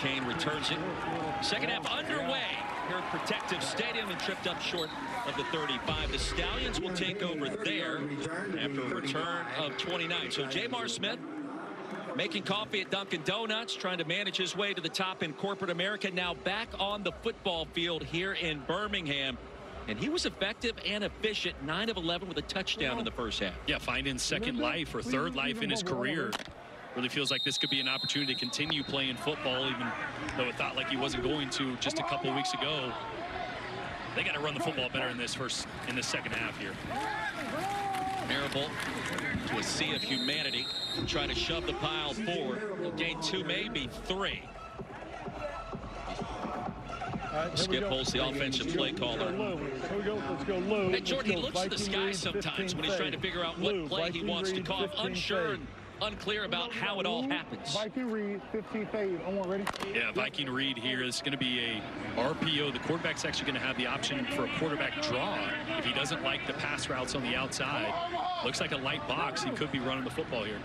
Kane returns it. Second half underway here at Protective Stadium and tripped up short of the 35. The Stallions will take over there after a return of 29. So Jamar Smith making coffee at Dunkin' Donuts, trying to manage his way to the top in corporate America. Now back on the football field here in Birmingham. And he was effective and efficient, 9 of 11 with a touchdown in the first half. Yeah, finding second life or third life in his career. Really feels like this could be an opportunity to continue playing football, even though it thought like he wasn't going to just a couple of weeks ago. They got to run the football better in this second half here. Marable to a sea of humanity, trying to shove the pile forward. He'll gain 2, maybe 3. Skip Holtz, the offensive play caller. Let's go low. Hey, Jordan, he looks to the sky sometimes when he's trying to figure out what play he wants to call. Unsure and unclear about how it all happens. Viking read, 15 fade. Ready? Yeah, Viking read here is going to be a RPO. The quarterback's actually going to have the option for a quarterback draw if he doesn't like the pass routes on the outside. Looks like a light box. He could be running the football here.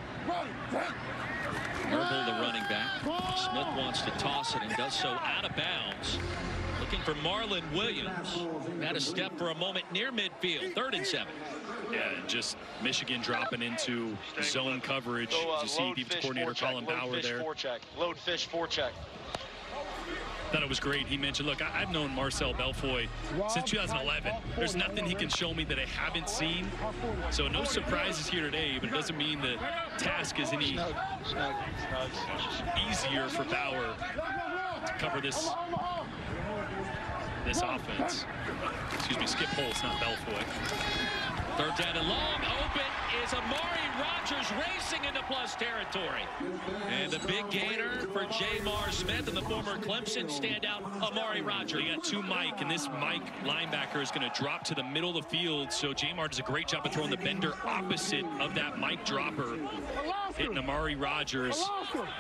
Marble, the running back. Smith wants to toss it and does so out of bounds. Looking for Marlon Williams. Had a step for a moment near midfield. 3rd and 7. Yeah, and just Michigan dropping into zone coverage. You see defensive coordinator Colin Bauer there. Load fish, forecheck. Thought it was great. He mentioned, look, I've known Marcel Belfoy since 2011. There's nothing he can show me that I haven't seen. So no surprises here today, but it doesn't mean the task is any easier for Bauer to cover this offense. Excuse me, Skip Holtz, not Belfoy. 3rd down and long. Open is Amari Rogers racing into plus territory. And the big gainer for Jamar Smith and the former Clemson standout, Amari Rogers. They got 2 Mike, and this Mike linebacker is going to drop to the middle of the field. So Jamar does a great job of throwing the bender opposite of that Mike dropper. Hitting Amari Rogers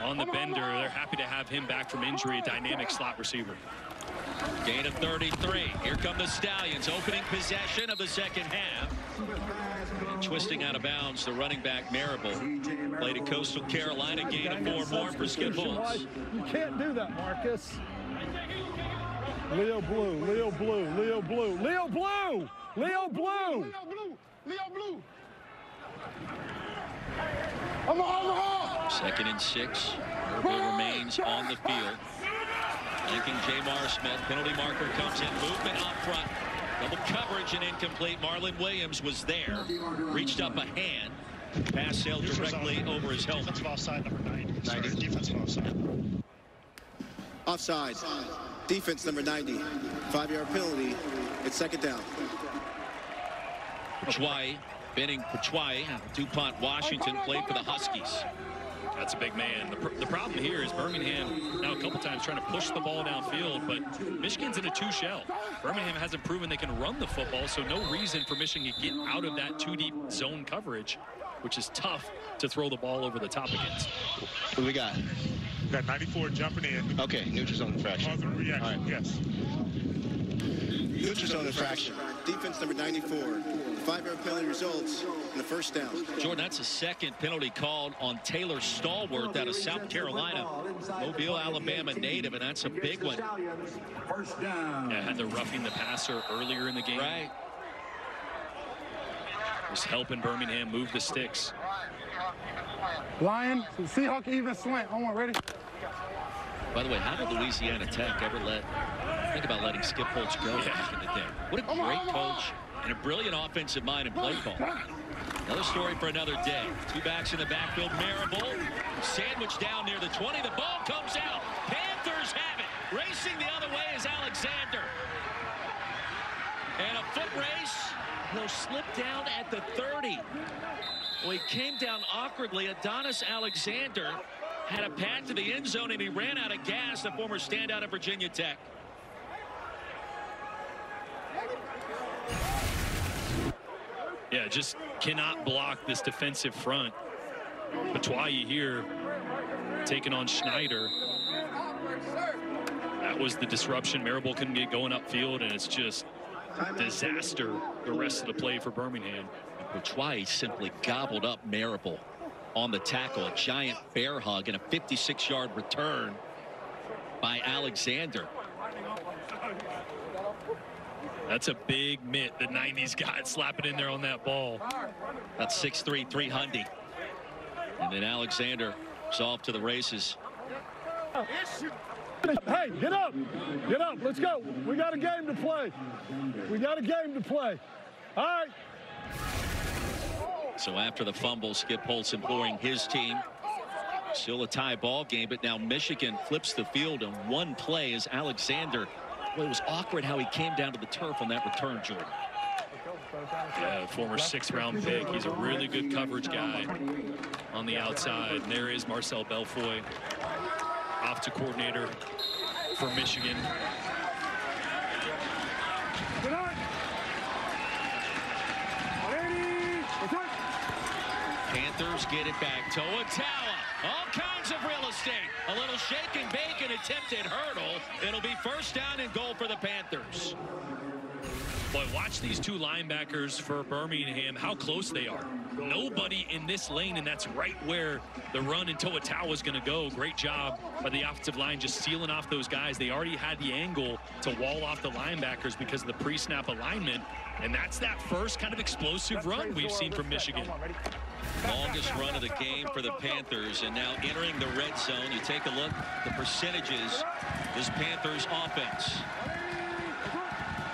on the bender. They're happy to have him back from injury, a dynamic slot receiver. Gain of 33. Here come the Stallions, opening possession of the second half. And twisting out of bounds, the running back Marable. Played at Coastal Carolina, gain of 4 more for Skip Holtz. You can't do that, Marcus. Leo Blue, Leo Blue, Leo Blue, Leo Blue, Leo Blue. Leo Blue. 2nd and 6. Marable remains on the field. Linking Jamar Smith. Penalty marker comes in. Movement up front. Double coverage and incomplete. Marlon Williams was there. Reached up a hand. Pass sailed directly over his helmet. Defensive offside, number 90. Sorry, defensive offside. Offside. Defense number 90. 5-yard penalty. It's 2nd down. Pachwai, Benning Pachwai, DuPont, Washington, played for the Huskies. That's a big man. The problem here is Birmingham now a couple times trying to push the ball downfield, but Michigan's in a 2-shell. Birmingham hasn't proven they can run the football, so no reason for Michigan to get out of that 2-deep zone coverage, which is tough to throw the ball over the top against. Who we got? We got 94 jumping in. Okay, neutral zone infraction. Positive reaction, all right. yes. Neutral zone infraction. Defense number 94. 5-yard penalty results in the 1st down. Jordan, that's a 2nd penalty called on Taylor Stallworth out of South Carolina. Mobile, Alabama native, and that's a big one. Yeah, had the roughing the passer earlier in the game. Right. Just helping Birmingham move the sticks. Lion, Seahawk even slant. Ready? By the way, how did Louisiana Tech ever think about letting Skip Holtz go back in the day? What a great coach and a brilliant offensive mind and play call. Another story for another day. 2 backs in the backfield. Marable sandwiched down near the 20. The ball comes out. Panthers have it. Racing the other way is Alexander. And a foot race. He'll slip down at the 30. Well, he came down awkwardly. Adonis Alexander had a path to the end zone, and he ran out of gas, the former standout at Virginia Tech. Yeah, just cannot block this defensive front. Pachwai here taking on Schneider. That was the disruption. Marable couldn't get going upfield, and it's just disaster the rest of the play for Birmingham. Pachwai simply gobbled up Marable on the tackle. A giant bear hug and a 56-yard return. by Alexander. That's a big mitt the 90s got slapping in there on that ball. That's 6'3", 300. And then Alexander is off to the races. Hey, get up. Get up. Let's go. We got a game to play. We got a game to play. All right. So after the fumble, Skip Holtz imploring his team. Still a tie ball game, but now Michigan flips the field on one play as Alexander. Well, it was awkward how he came down to the turf on that return, Jordan. Yeah, former 6th-round pick. He's a really good coverage guy on the outside. And there is Marcel Belfoy, off to coordinator for Michigan. Panthers get it back. Toa-Taua, all kinds of real estate. A little shake and bake and attempted hurdle. It'll be first down and goal for the Panthers. Boy, watch these two linebackers for Birmingham, how close they are. Nobody in this lane, and that's right where the run in Toa-Taua was going to go. Great job by the offensive line just sealing off those guys. They already had the angle to wall off the linebackers because of the pre-snap alignment, and that's that first kind of explosive run we've seen from Michigan. Longest run of the game for the Panthers, and now entering the red zone. You take a look at the percentages. This Panthers offense.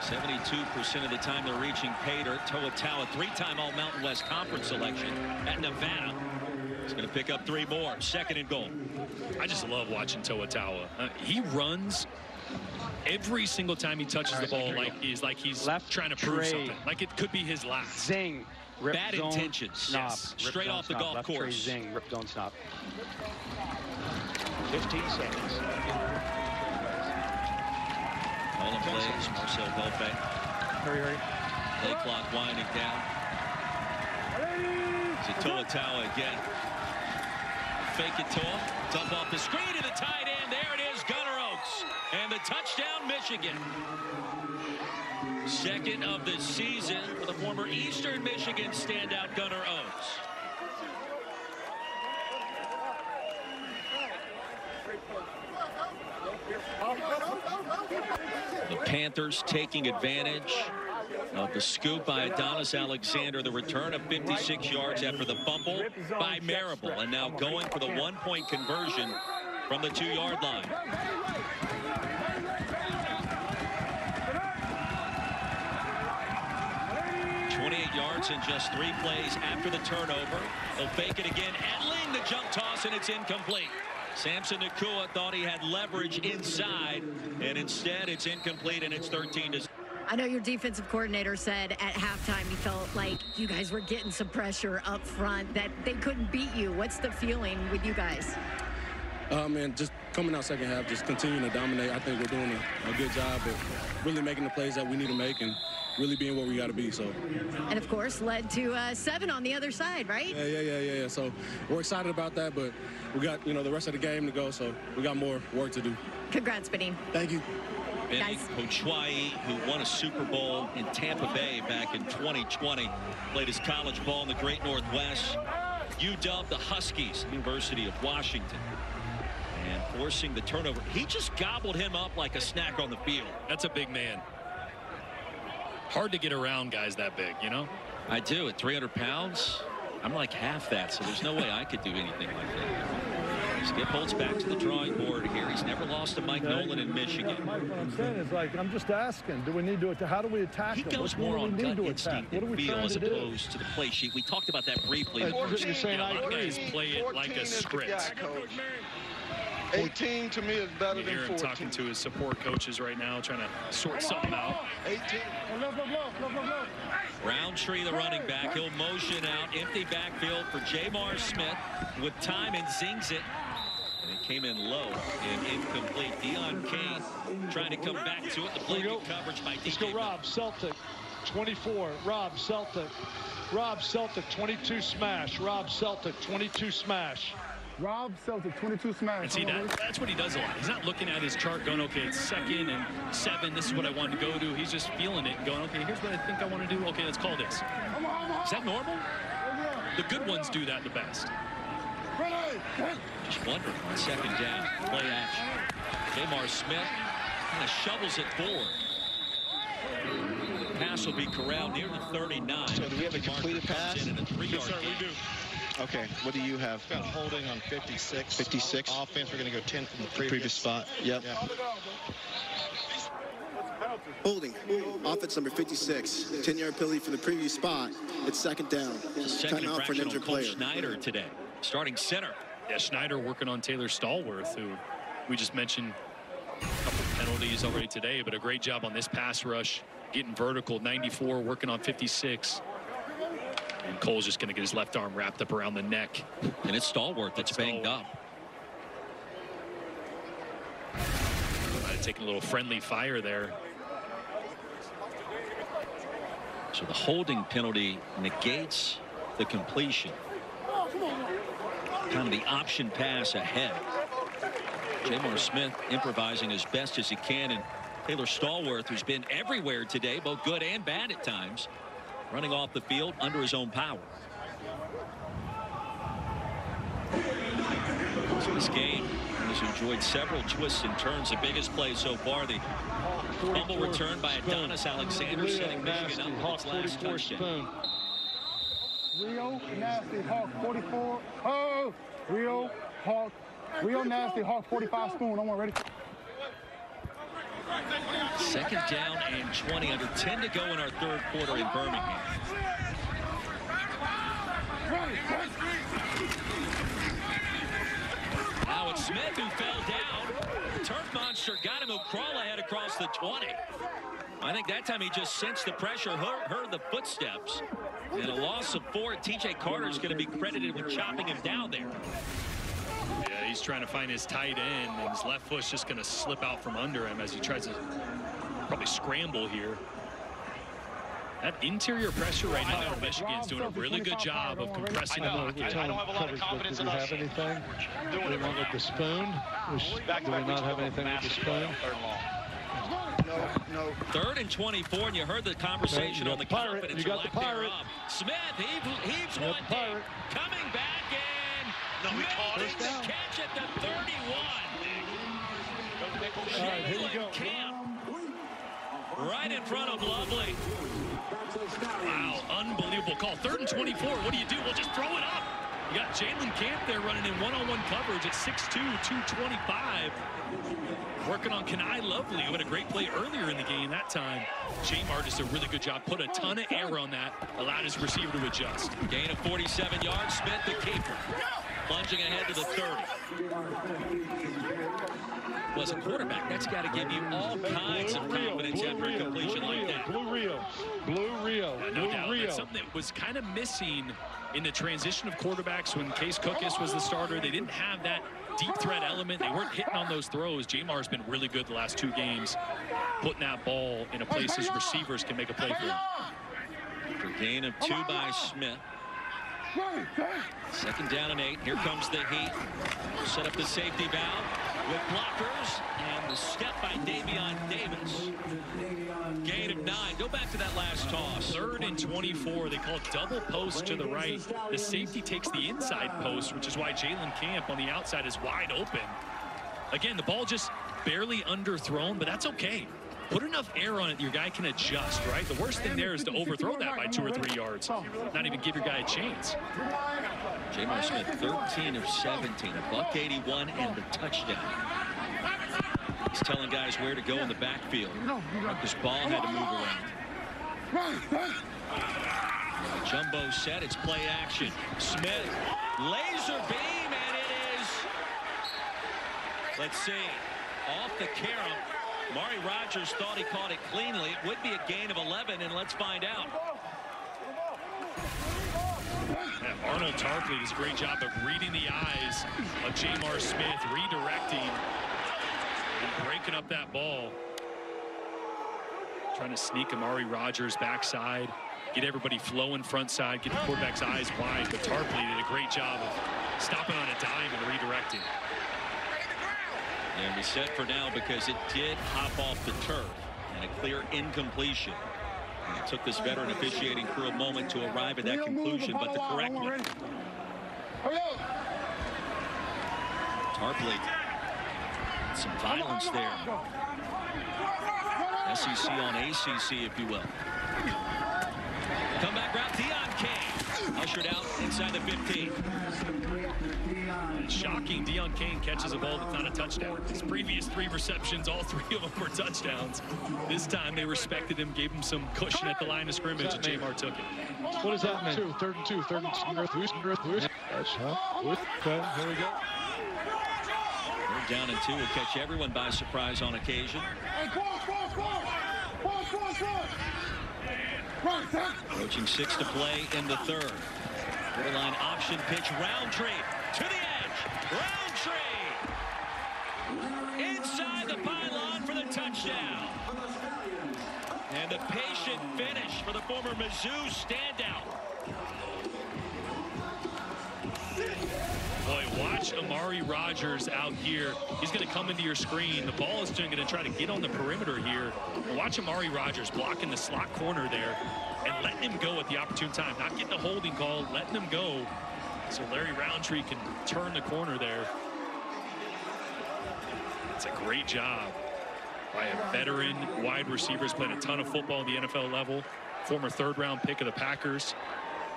72% of the time they're reaching pay dirt. Toa-Taua, 3-time All-Mountain West Conference selection at Nevada. He's going to pick up 3 more. 2nd and goal. I just love watching Toa-Taua. He runs every single time he touches the ball like he's left trying to prove something. Like it could be his last. Zing. Rip Bad zone, intentions. snap. Yes. Straight off the golf left course. Trey, zing. Rip zone stop. 15 seconds. All in plays. Marcel Belfoy. Hurry. Play clock winding down. It's a Toa-Taua again. Fake it to him. Dump off the screen to the tight end. There it is, Gunnar Oates. And the touchdown, Michigan. 2nd of the season for the former Eastern Michigan standout Gunnar Oates. The Panthers taking advantage of the scoop by Adonis Alexander. The return of 56 yards after the fumble by Marable. And now going for the 1-point conversion from the 2-yard line. Yards in just 3 plays after the turnover. They'll fake it again. Edling the jump toss, and it's incomplete. Samson Nakua thought he had leverage inside, and instead it's incomplete, and it's 13-0. I know your defensive coordinator said at halftime he felt like you guys were getting some pressure up front, that they couldn't beat you. What's the feeling with you guys? Man, just coming out second half, just continuing to dominate. I think we're doing a good job of really making the plays that we need to make and really being what we got to be. So, and of course led to 7 on the other side, right? Yeah. So we're excited about that, but we got the rest of the game to go, so we got more work to do. Congrats, Benny. Thank you. Benny Ochai, who won a Super Bowl in Tampa Bay back in 2020, played his college ball in the Great Northwest. UW, the Huskies, University of Washington. And forcing the turnover. He just gobbled him up like a snack on the field. That's a big man. Hard to get around guys that big, you know? I do. At 300 pounds, I'm like half that, so there's no way I could do anything like that. Skip Holtz back to the drawing board here. He's never lost to Mike Nolan in Michigan. Mike, what I'm saying is, I'm just asking, do we need to, how do we attack He them? goes more on gut instinct and feel as opposed to the play sheet. We talked about that briefly. A lot of guys play it like a script. 18 to me is better than 14. You hear him talking to his support coaches right now, trying to sort something out. 18. Roundtree, the running back, he'll motion out, empty backfield for Jamar Smith with time and zings it. And it came in low and incomplete. Deion Kane trying to come back to it. The blanket coverage by Let's go, Rob Celtic, 24. Rob Celtic. Rob Celtic, 22 smash. Rob Celtic, 22 smash. Rob Celtic, 22 smash. And see, that's what he does a lot. He's not looking at his chart going, okay, it's 2nd and 7. This is what I wanted to go to. He's just feeling it and going, okay, here's what I think I want to do. Okay, let's call this. Is that normal? The good ones do that the best. Just wondering on 2nd down. Play action. Jamar Smith kind of shovels it forward. The pass will be corralled near the 39. So do we have a completed pass? In a 3-yard Yes, sir, we do. Okay, what do you have? Got a holding on 56. 56. Offense, we're going to go 10 from the Previous spot. Yep. Yeah. Holding. Offense number 56. 10-yard penalty for the previous spot. It's 2nd down. Second Timeout for an infraction on injured Cole player. Schneider today. Starting center. Yeah, Schneider working on Taylor Stallworth, who we just mentioned a couple penalties already today, but a great job on this pass rush. Getting vertical, 94, working on 56. And Cole's just going to get his left arm wrapped up around the neck. And it's Stallworth that's banged up. Might have taken a little friendly fire there. So the holding penalty negates the completion. Kind of the option pass ahead. Jamar Smith improvising as best as he can, and Taylor Stallworth, who's been everywhere today, both good and bad at times, running off the field under his own power. So this game has enjoyed several twists and turns. The biggest play so far, the fumble return by Adonis Alexander, setting Michigan up with its last touchdown. Real nasty Hawk 44. Oh, real Hawk. Real nasty Hawk 45 spoon. I'm ready. 2nd down and 20, under 10 to go in our 3rd quarter in Birmingham. Now it's Smith who fell down. Turf monster got him, who crawl ahead across the 20. I think that time he just sensed the pressure, heard the footsteps. And a loss of 4. TJ Carter's going to be credited with chopping him down there. Yeah, he's trying to find his tight end, and his left foot's just going to slip out from under him as he tries to probably scramble here. That interior pressure right now, Michigan's doing a really good job of compressing the pocket. I don't have a lot of confidence in Do we us. have anything? Doing it with the spoon? Do we not have anything with the spoon? No. 3rd and 24, and you heard the conversation on the confidence. You got the pirate. Smith heaves one deep. Coming back in. Making the catch at the 31. All right, here you go. Camp. Right in front of Lovely. Wow, unbelievable call. 3rd and 24. What do you do? Well, just throw it up. You got Jalen Camp there running in one-on-one coverage at 6'2", 225. Working on Kenai Lovely, who had a great play earlier in the game that time. Jamar just a really good job. Put a ton of air on that. Allowed his receiver to adjust. Gain of 47 yards. Smith the keeper. Plunging ahead to the 30. Well, as a quarterback, that's got to give you all kinds of confidence after a completion like that. Blue Rio. No doubt. That's something that was kind of missing in the transition of quarterbacks when Case Cookus was the starter. They didn't have that deep threat element. They weren't hitting on those throws. Jamar's been really good the last 2 games, putting that ball in a place his receivers can make a play for him. For gain of 2 by Smith. 2nd down and 8. Here comes the heat. Set up the safety valve with blockers, and the step by Davion Davis. Gain of 9. Go back to that last toss. 3rd and 24. They call it double post to the right. The safety takes the inside post, which is why Jalen Camp on the outside is wide open. Again, the ball just barely underthrown, but that's okay. Put enough air on it, your guy can adjust, right? The worst thing there is to overthrow that by 2 or 3 yards. Not even give your guy a chance. Jamar Smith, 13 of 17, a $181 and the touchdown. He's telling guys where to go in the backfield. Marcus Ball had to move around. The jumbo set, it's play action. Smith, laser beam, and it is, let's see, off the carom. Mari Rogers thought he caught it cleanly. It would be a gain of 11, and let's find out. Yeah, Arnold Tarpley does a great job of reading the eyes of Jamar Smith, redirecting and breaking up that ball. Trying to sneak Amari Rogers backside, get everybody flowing front side, get the quarterback's eyes wide. But Tarpley did a great job of stopping on a dime and redirecting. And we set for now because it did hop off the turf and a clear incompletion. And it took this veteran officiating crew a moment to arrive at that conclusion, but the correct one. Tarpley Some violence there. SEC on ACC, if you will. Comeback route, Deion Kane. Ushered out inside the 15. Shocking, Deion Kane catches a ball that's not a touchdown. His previous 3 receptions, all 3 of them were touchdowns. This time they respected him, gave him some cushion at the line of scrimmage, and Jamar took it. What does that mean? 3rd and 2. Okay, here we go. 3rd down and 2 will catch everyone by surprise on occasion. Approaching 6 to play in the 3rd. Borderline option pitch, Roundtree to the edge. Roundtree inside the pylon for the touchdown. And the patient finish for the former Mizzou standout. Boy, watch Amari Rogers out here. He's going to come into your screen. The ball is going to try to get on the perimeter here. Watch Amari Rogers blocking the slot corner there and letting him go at the opportune time. Not getting a holding call, letting him go so Larry Roundtree can turn the corner there. It's a great job by a veteran wide receiver. He's played a ton of football at the NFL level. Former 3rd-round pick of the Packers.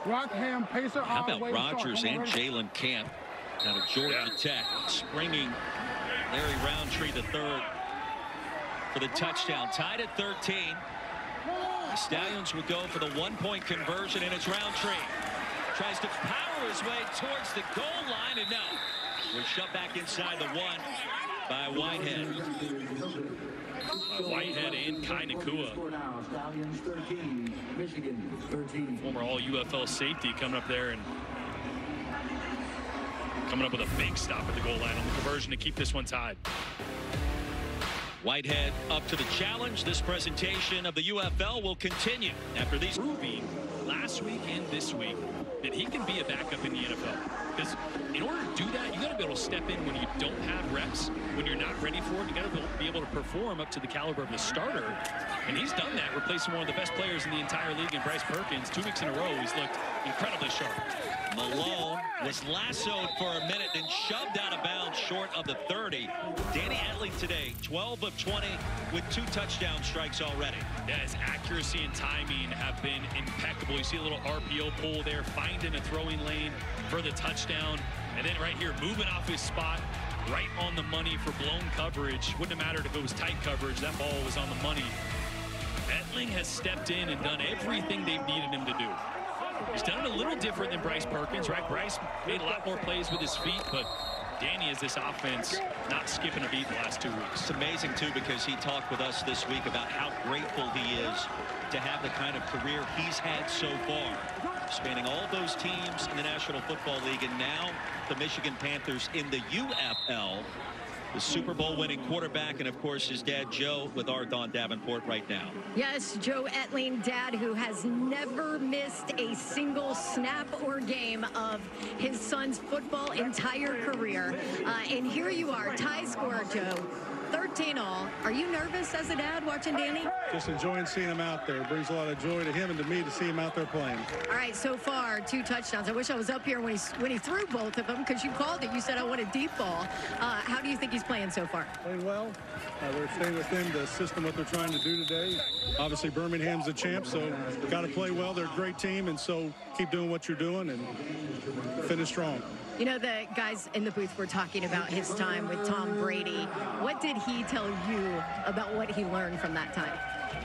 Rockham Pacer. How about Rogers and Jalen Camp out of Georgia Tech, springing Larry Roundtree the 3rd for the touchdown. Tied at 13. The Stallions will go for the 1-point conversion, and it's Roundtree. Tries to power his way towards the goal line, and no. We're shoved back inside the 1 by Whitehead. Whitehead and Kai Nakua. Former all-UFL safety coming up there and coming up with a fake stop at the goal line on the conversion to keep this one tied. Whitehead up to the challenge. This presentation of the UFL will continue after these. Proving last week and this week that he can be a backup in the NFL. Because in order to do that, you got to be able to step in when you don't have reps, when you're not ready for it. You got to be able to perform up to the caliber of the starter. And he's done that, replacing one of the best players in the entire league in Bryce Perkins. 2 weeks in a row, he's looked incredibly sharp. Malone was lassoed for a minute, then shoved out of bounds short of the 30. Danny Etling today, 12 of 20 with 2 touchdown strikes already. Yeah, his accuracy and timing have been impeccable. You see a little RPO pull there, finding a throwing lane for the touchdown. And then right here, moving off his spot, right on the money for blown coverage. Wouldn't have mattered if it was tight coverage. That ball was on the money. Etling has stepped in and done everything they've needed him to do. He's done it a little different than Bryce Perkins, right? Bryce made a lot more plays with his feet, but Danny is this offense not skipping a beat the last 2 weeks. It's amazing, too, because he talked with us this week about how grateful he is to have the kind of career he's had so far, spanning all those teams in the National Football League, and now the Michigan Panthers in the UFL. The Super Bowl winning quarterback, and of course his dad Joe with our Don Davenport right now. Yes, Joe Etling, dad who has never missed a single snap or game of his son's football entire career. And here you are, tie score, Joe. 13-all. Are you nervous as a dad watching Danny? Just enjoying seeing him out there. It brings a lot of joy to him and to me to see him out there playing. All right, so far 2 touchdowns. I wish I was up here when he threw both of them, because you called it. You said I want a deep ball. How do you think he's playing so far? Playing well. They're staying within the system what they're trying to do today. Obviously Birmingham's the champ, so got to play well. They're a great team, and so keep doing what you're doing and finish strong. You know, the guys in the booth were talking about his time with Tom Brady. What did he tell you about what he learned from that time?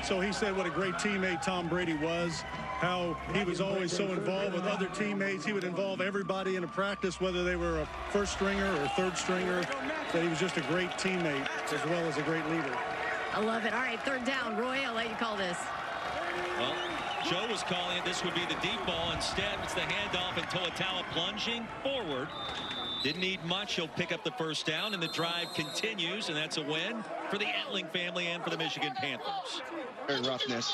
So he said what a great teammate Tom Brady was, how he was always so involved with other teammates. He would involve everybody in a practice, whether they were a first stringer or third stringer, that he was just a great teammate as well as a great leader. I love it. All right, 3rd down. Roy, I'll let you call this. Well, Joe was calling it. This would be the deep ball. Instead, it's the handoff, and Toatawa plunging forward. Didn't need much. He'll pick up the 1st down, and the drive continues, and that's a win for the Etling family and for the Michigan Panthers. Very roughness.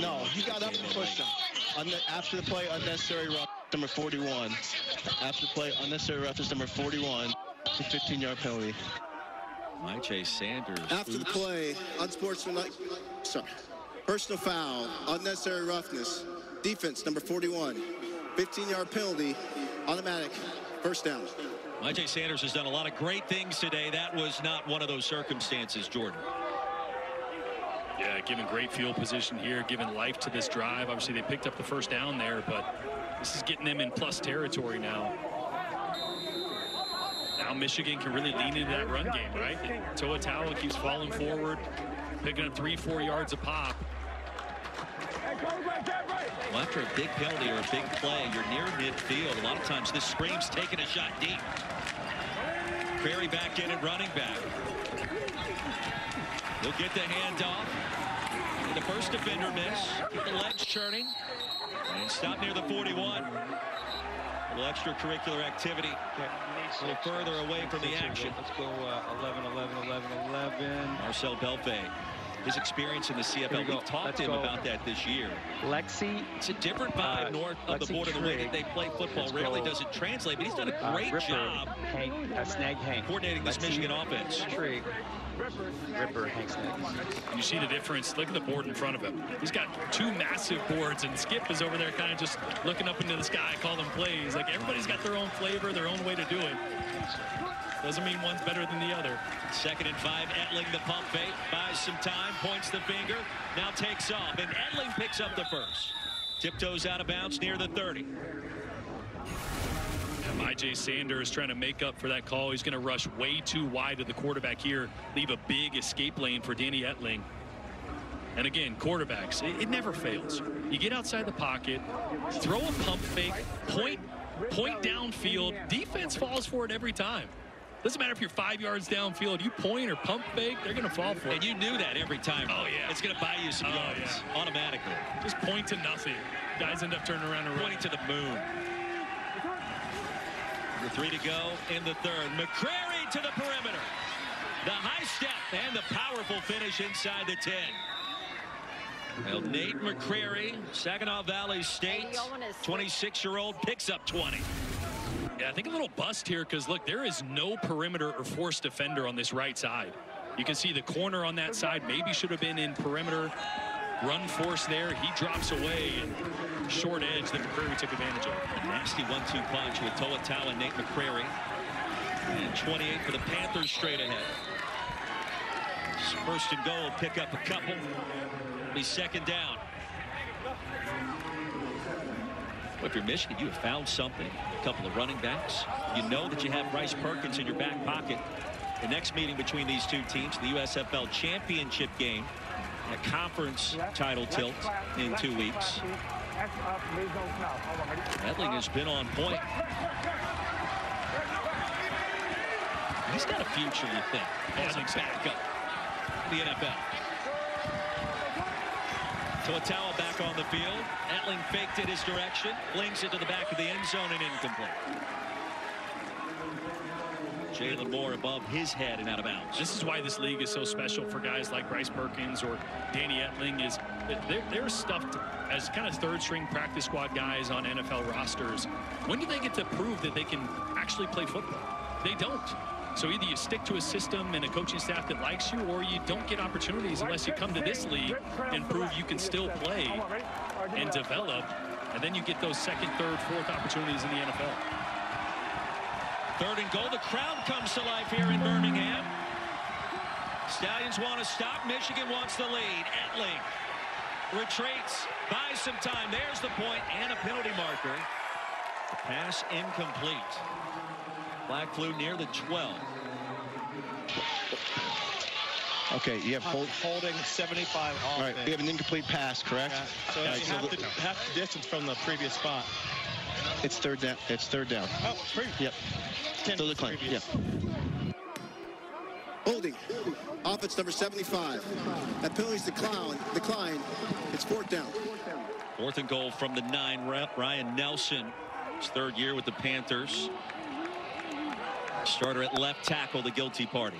No, he got up and pushed him. After the play, unnecessary rough, number 41. After the play, unnecessary roughness, number 41. 15-yard penalty. Chase Sanders. After the play, unsportsmanlike, personal foul, unnecessary roughness, defense number 41, 15-yard penalty, automatic, 1st down. J. Sanders has done a lot of great things today. That was not one of those circumstances, Jordan. Yeah, given great field position here, giving life to this drive. Obviously, they picked up the first down there, but this is getting them in plus territory now. Now Michigan can really lean into that run game, right? Toa Taua keeps falling forward, picking up 3-4 yards a pop. Well, after a big penalty or a big play, you're near midfield. A lot of times this screams taking a shot deep. McCrary back in at running back. He'll get the handoff. The first defender miss. Get the legs churning. And stop near the 41. A little extracurricular activity. A little further away from the action. Let's go 11, 11, 11, 11. Marcel Belfe. His experience in the CFL, we've talked to him about that this year. Lexi. It's a different vibe north of the border. The way that they play football rarely does it translate, but he's done a great job Snag Hank. coordinating this Michigan offense. Ripper, Hank Snag. You see the difference. Look at the board in front of him. He's got 2 massive boards, and Skip is over there kind of just looking up into the sky, calling plays. Like, everybody's got their own flavor, their own way to do it. Doesn't mean one's better than the other. 2nd and 5. Etling the pump fake, buys some time, points the finger, now takes off, and Etling picks up the first. Tiptoes out of bounds near the 30. J. Sanders trying to make up for that call. He's going to rush way too wide to the quarterback here, leave a big escape lane for Danny Etling. And again, quarterbacks, it never fails. You get outside the pocket, throw a pump fake, point downfield. Defense falls for it every time. Doesn't matter if you're 5 yards downfield, you point or pump fake, they're going to fall for it. And you knew that every time. Oh, yeah. It's going to buy you some yards automatically. Just point to nothing. Guys end up turning around and pointing to the moon. 3 to go in the 3rd. McCrary to the perimeter. The high step and the powerful finish inside the 10. Well, Nate McCrary, Saginaw Valley State, 26-year-old, picks up 20. Yeah, I think a little bust here because, look, there is no perimeter or force defender on this right side. You can see the corner on that side maybe should have been in perimeter. Run force there. He drops away. And short edge that McCrary took advantage of. A nasty 1-2 punch with Toa Taua and Nate McCrary. And 28 for the Panthers straight ahead. 1st and goal, pick up a couple. It'll be 2nd down. Well, if you're Michigan, you have found something. A couple of running backs. You know that you have Bryce Perkins in your back pocket. The next meeting between these two teams, the USFL championship game, a conference title tilt in 2 weeks. Etling has been on point. He's got a future, you think, as a backup in the NFL. Toa Taua back on the field. Etling faked it his direction, flings it to the back of the end zone and incomplete. Jalen Moore above his head and out of bounds. This is why this league is so special for guys like Bryce Perkins or Danny Etling. Is they're stuffed as kind of 3rd string practice squad guys on NFL rosters. When do they get to prove that they can actually play football? They don't. So either you stick to a system and a coaching staff that likes you, or you don't get opportunities unless you come to this league and prove you can still play and develop, and then you get those 2nd, 3rd, 4th opportunities in the NFL. 3rd and goal. The crowd comes to life here in Birmingham. Stallions want to stop. Michigan wants the lead. Etling retreats, buys some time. There's the point and a penalty marker. The pass incomplete. Flag flew near the 12. Okay, you have holding 75 off. All right, you have an incomplete pass, correct? Yeah. So half the distance from the previous spot. It's 3rd down. It's 3rd down. Oh, yep. Still the claim. Yeah. Holding. Offense number 75. That penalty's decline. It's 4th down. 4th and goal from the 9. Ryan Nelson, his 3rd year with the Panthers. Starter at left tackle, the guilty party.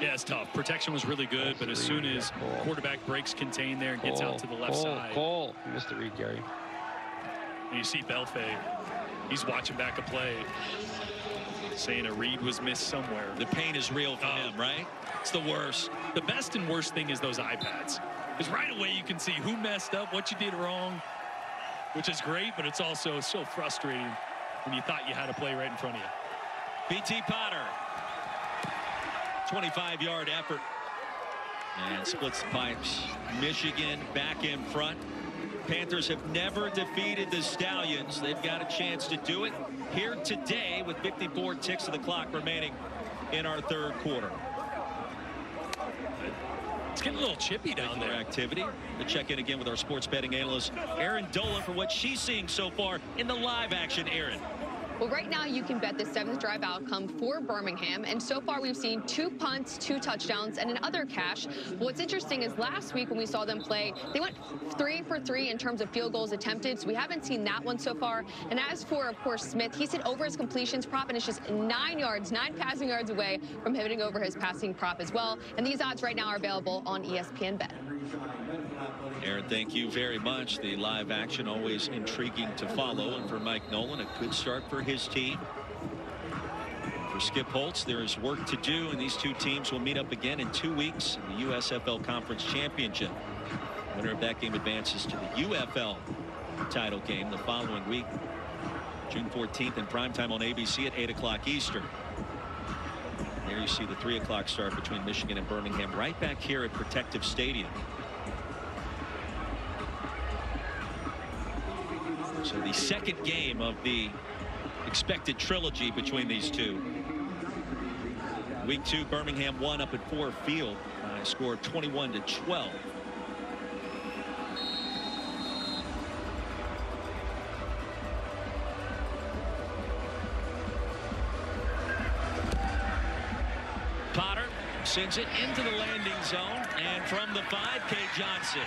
Yeah, it's tough. Protection was really good, but as soon as quarterback breaks contain there and gets out to the left side. You missed the read, Gary. And you see Belfe. He's watching back a play, saying a read was missed somewhere. The pain is real for him, right? It's the worst. The best and worst thing is those iPads. Because right away you can see who messed up, what you did wrong, which is great, but it's also so frustrating when you thought you had a play right in front of you. B.T. Potter. 25-yard effort. And splits the pipes. Michigan back in front. Panthers have never defeated the Stallions. They've got a chance to do it here today with 54 ticks of the clock remaining in our third quarter. It's getting a little chippy down there. Activity. We'll check in again with our sports betting analyst, Erin Dolan, for what she's seeing so far in the live action. Erin. Well, right now you can bet the 7th drive outcome for Birmingham, and so far we've seen 2 punts, 2 touchdowns, and another cash. What's interesting is last week when we saw them play, they went 3 for 3 in terms of field goals attempted, so we haven't seen that one so far. And as for, of course, Smith, he's hit over his completions prop, and it's just 9 passing yards away from hitting over his passing prop as well. And these odds right now are available on ESPN Bet. Erin, thank you very much. The live action always intriguing to follow, and for Mike Nolan, a good start for his team. For Skip Holtz, there is work to do, and these two teams will meet up again in 2 weeks in the USFL Conference Championship. Winner of that game advances to the UFL title game the following week, June 14th in primetime on ABC at 8 o'clock Eastern. There you see the 3 o'clock start between Michigan and Birmingham right back here at Protective Stadium. So the second game of the expected trilogy between these two. Week 2, Birmingham won up at Ford Field by a score of 21-12. Potter sends it into the landing zone, and from the 5, K. Johnson.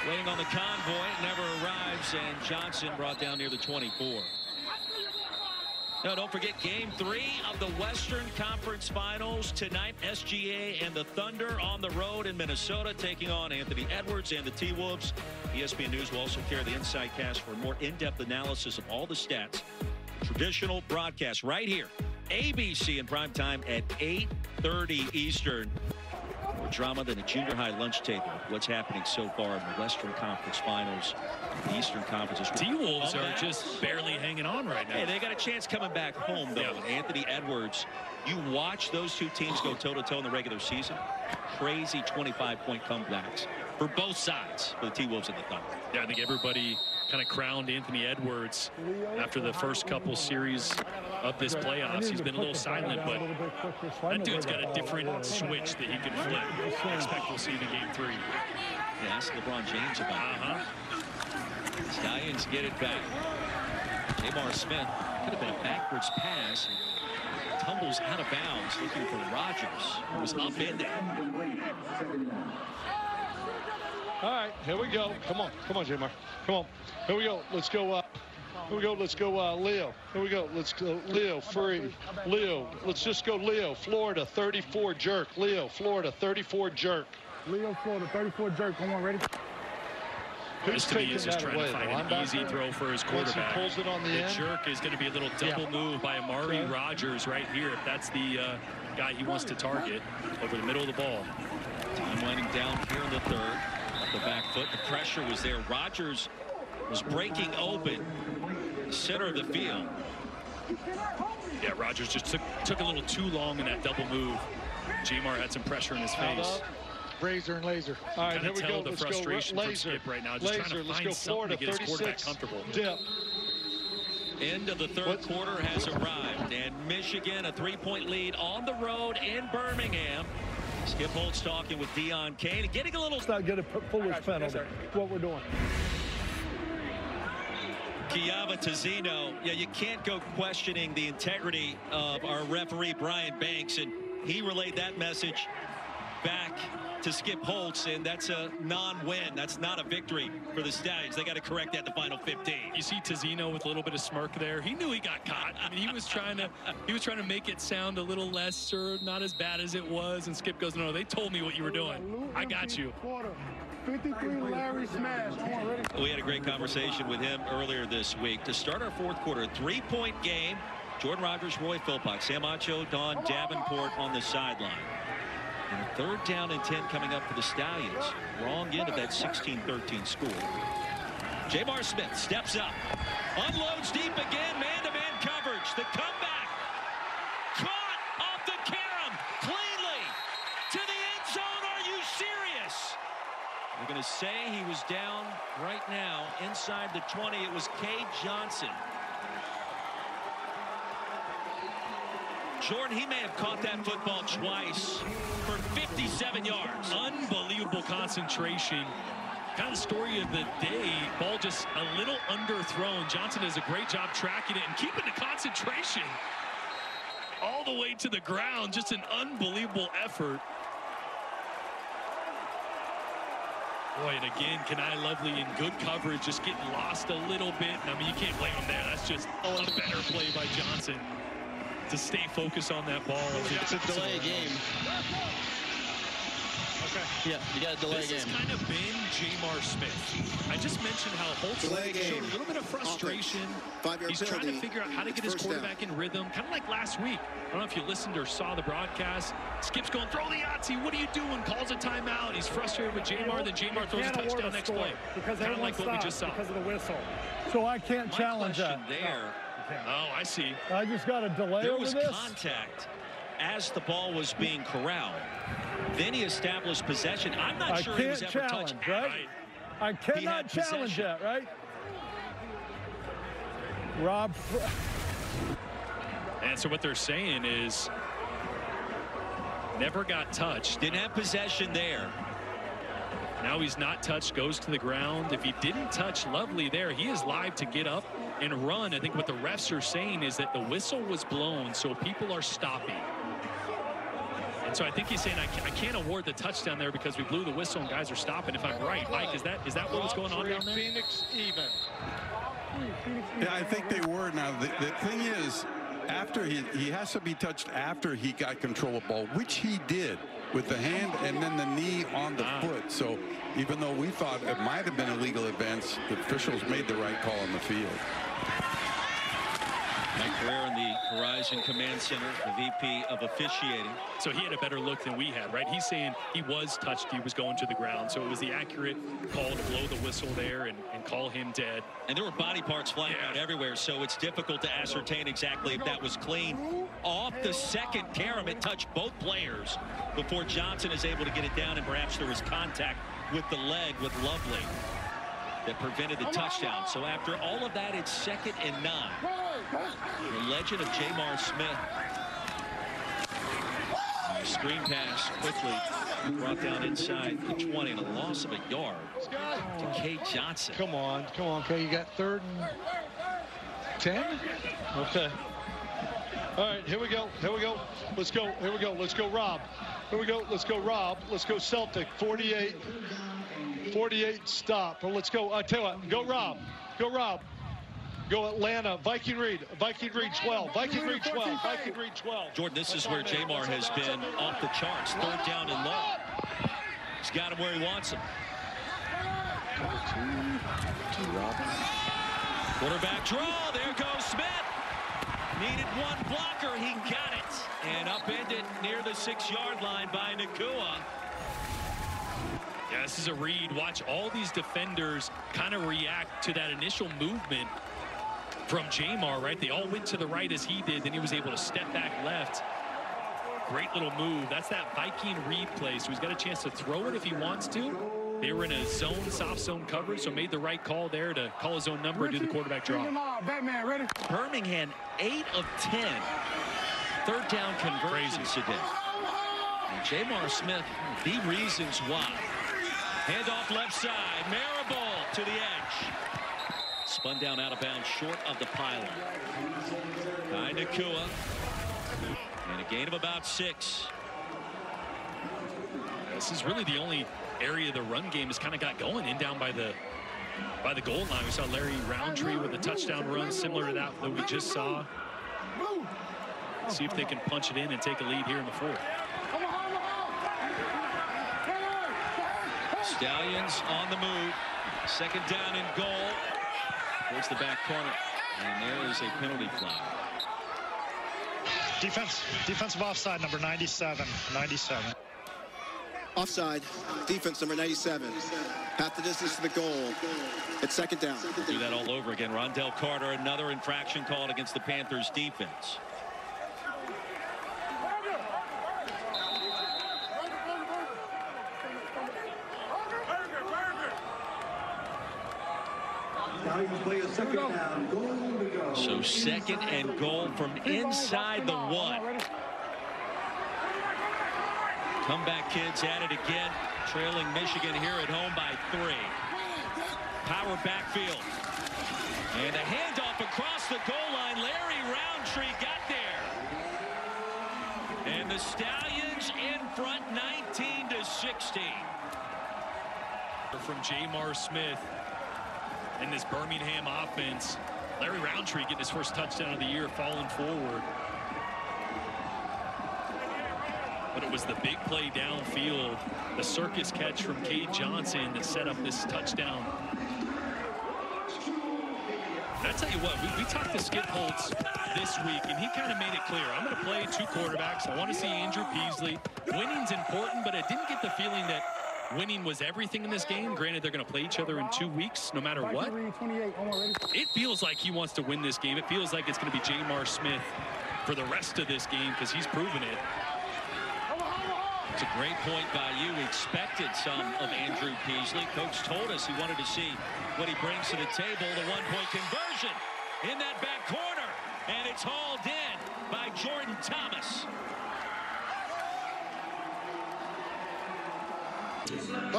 Waiting on the convoy, never arrives, and Johnson brought down near the 24. Now, don't forget Game 3 of the Western Conference Finals tonight. SGA and the Thunder on the road in Minnesota, taking on Anthony Edwards and the T-Wolves. ESPN News will also carry the Inside Cast for a more in-depth analysis of all the stats. Traditional broadcast right here, ABC in primetime at 8:30 Eastern. More drama than a junior high lunch table. What's happening so far in the Western Conference Finals? The Eastern Conference. T-Wolves are just barely hanging on right now. Hey, they got a chance coming back home, though. Yeah. Anthony Edwards, you watch those two teams go toe-to-toe in the regular season. Crazy 25-point comebacks for both sides for the T-Wolves and the Thunder. Yeah, I think everybody kind of crowned Anthony Edwards after the first couple series of this playoffs. He's been a little silent, but that dude's got a different switch that he can flip. I expect we'll see in Game 3. Yeah, ask LeBron James about it. Stallions get it back. Jamar Smith, could have been a backwards pass. Tumbles out of bounds, looking for Rodgers, who was up in there. All right, here we go. Come on, Jamar. Come on. Here we go. Let's go. Here we go. Let's go, Leo. Here we go. Let's go, Leo. Free. Leo. Let's just go, Leo. Florida, 34 jerk. Leo, Florida, 34 jerk. Leo, Florida, 34 jerk. Come on, ready? Who's taking is just trying to find an easy throw for his quarterback. Pulls it on the end. Jerk is going to be a little double move by Amari Rodgers right here, if that's the guy he wants to target over the middle of the ball. Time winding down here in the third. Up the back foot. The pressure was there. Rodgers was breaking open center of the field. Yeah, Rodgers just took a little too long in that double move. Jamar had some pressure in his face. Razor and laser. All right, here we go. The frustration from Skip right now, just trying to find something to get his quarterback comfortable. Dip. End of the third quarter has arrived, and Michigan a 3-point lead on the road in Birmingham. Skip Holtz talking with Deion Kane, getting a little. Let's not get a foolish penalty. That's what we're doing. Kiava Tazino, yeah, you can't go questioning the integrity of our referee Brian Banks, and he relayed that message back to Skip Holtz, and that's a non-win. That's not a victory for the Stallions. They got to correct that in the final 15. You see Tazino with a little bit of smirk there. He knew he got caught. I mean, he was trying to make it sound a little lesser, not as bad as it was. And Skip goes, "No, they told me what you were doing. I got you." 53 Larry smash. We had a great conversation with him earlier this week. To start our fourth quarter, 3-point game. Jordan Rodgers, Roy Philpott, Sam Acho, Don Davenport on the sideline. And a 3rd down and 10 coming up for the Stallions. Wrong end of that 16-13 score. Jamar Smith steps up. Unloads deep again. Man-to-man coverage. The comeback serious. They're going to say he was down right now inside the 20. It was Cade Johnson. Jordan, he may have caught that football twice for 57 yards. Unbelievable concentration. Kind of story of the day. Ball just a little underthrown. Johnson does a great job tracking it and keeping the concentration all the way to the ground. Just an unbelievable effort. Boy, and again, Kenai Lovely in good coverage, just getting lost a little bit. I mean, you can't blame him there. That's just a better play by Johnson to stay focused on that ball. It's a delay game. Okay. Yeah, you got a delay game. This has kind of been Jamar Smith. I just mentioned how Holtz showed a little bit of frustration. He's trying to figure out how to get his quarterback in rhythm, kind of like last week. I don't know if you listened or saw the broadcast. Skip's going, throw the Yahtzee. What are you doing? Calls a timeout. He's frustrated with Jamar. Then Jamar throws a touchdown next play. Kind of like what we just saw. Because of the whistle. So I can't challenge that. There. Oh, I see. I just got a delay over this. There was contact as the ball was being corralled. Then he established possession. I'm not sure he was ever touched. Right? I cannot challenge that, right? Rob. And so what they're saying is never got touched. Didn't have possession there. Now he's not touched, goes to the ground. If he didn't touch Lovely there, he is live to get up and run. I think what the refs are saying is that the whistle was blown, so people are stopping. And so I think he's saying I can't award the touchdown there because we blew the whistle and guys are stopping. If I'm right, Mike, is that what was going on down there? Phoenix even. Yeah, I think they were. Now the thing is, after he has to be touched after he got control of the ball, which he did with the hand and then the knee on the foot. So even though we thought it might have been illegal advance, the officials made the right call on the field. Mike Carrera in the Horizon Command Center, the VP of officiating. So he had a better look than we had, right? He's saying he was touched, he was going to the ground. So it was the accurate call to blow the whistle there and call him dead. And there were body parts flying out everywhere, so it's difficult to ascertain exactly if that was clean. Off the second carom, it touched both players before Johnson is able to get it down, and perhaps there was contact with the leg with Lovely that prevented the touchdown. So after all of that, it's 2nd and 9. The legend of Jamar Smith. Screen pass quickly brought down inside the 20 and a loss of a yard to Cade Johnson. Come on, okay, you got 3rd and 10? Okay. All right, here we go. Let's go, Rob. Let's go, Rob. Let's go, Celtic, 48, stop. Well, let's go, I tell you what, go, Rob. Go Atlanta, Viking Reed 12, Viking Reed 12. Jordan, this is where Jamar has been off the charts. 3rd down and long. He's got him where he wants him. Quarterback draw, there goes Smith. Needed one blocker, he got it. And upended near the 6-yard line by Nakua. Yeah, this is a read. Watch all these defenders kind of react to that initial movement from Jamar, right? They all went to the right as he did. Then he was able to step back left. Great little move. That's that Viking read play. So he's got a chance to throw it if he wants to. They were in a zone, soft zone coverage, so made the right call there to call his own number, do the quarterback draw. Batman, ready? Birmingham, 8 of 10. 3rd down conversions today. And Jamar Smith, the reasons why. Handoff left side. Marable to the edge. Spun down out of bounds short of the pylon. By Nakua. And a gain of about 6. This is really the only area the run game has kind of got going in down by the goal line. We saw Larry Roundtree with a touchdown run similar to that we just saw. See if they can punch it in and take a lead here in the 4th. Stallions on the move. 2nd down and goal. Towards the back corner. And there is a penalty flag. Defensive offside, number 97. Offside, defense number 97. Half the distance to the goal. It's 2nd down. We'll do that all over again. Rondell Carter, another infraction called against the Panthers defense. So 2nd and goal from inside the 1. Comeback kids at it again, trailing Michigan here at home by 3. Power backfield. And a handoff across the goal line. Larry Roundtree got there. And the Stallions in front 19-16. From Jamar Smith and this Birmingham offense. Larry Roundtree getting his first touchdown of the year, falling forward. But it was the big play downfield, the circus catch from Cade Johnson that set up this touchdown. And I tell you what, we talked to Skip Holtz this week, and he kind of made it clear. I'm going to play 2 quarterbacks. I want to see Andrew Peasley. Winning's important, but I didn't get the feeling that winning was everything in this game. Granted, they're going to play each other in 2 weeks, no matter what. It feels like he wants to win this game. It feels like it's going to be Jamar Smith for the rest of this game because he's proven it. It's a great point by you. We expected some of Andrew Peasley. Coach told us he wanted to see what he brings to the table. The 1-point conversion in that back corner. And it's hauled in by Jordan Thomas.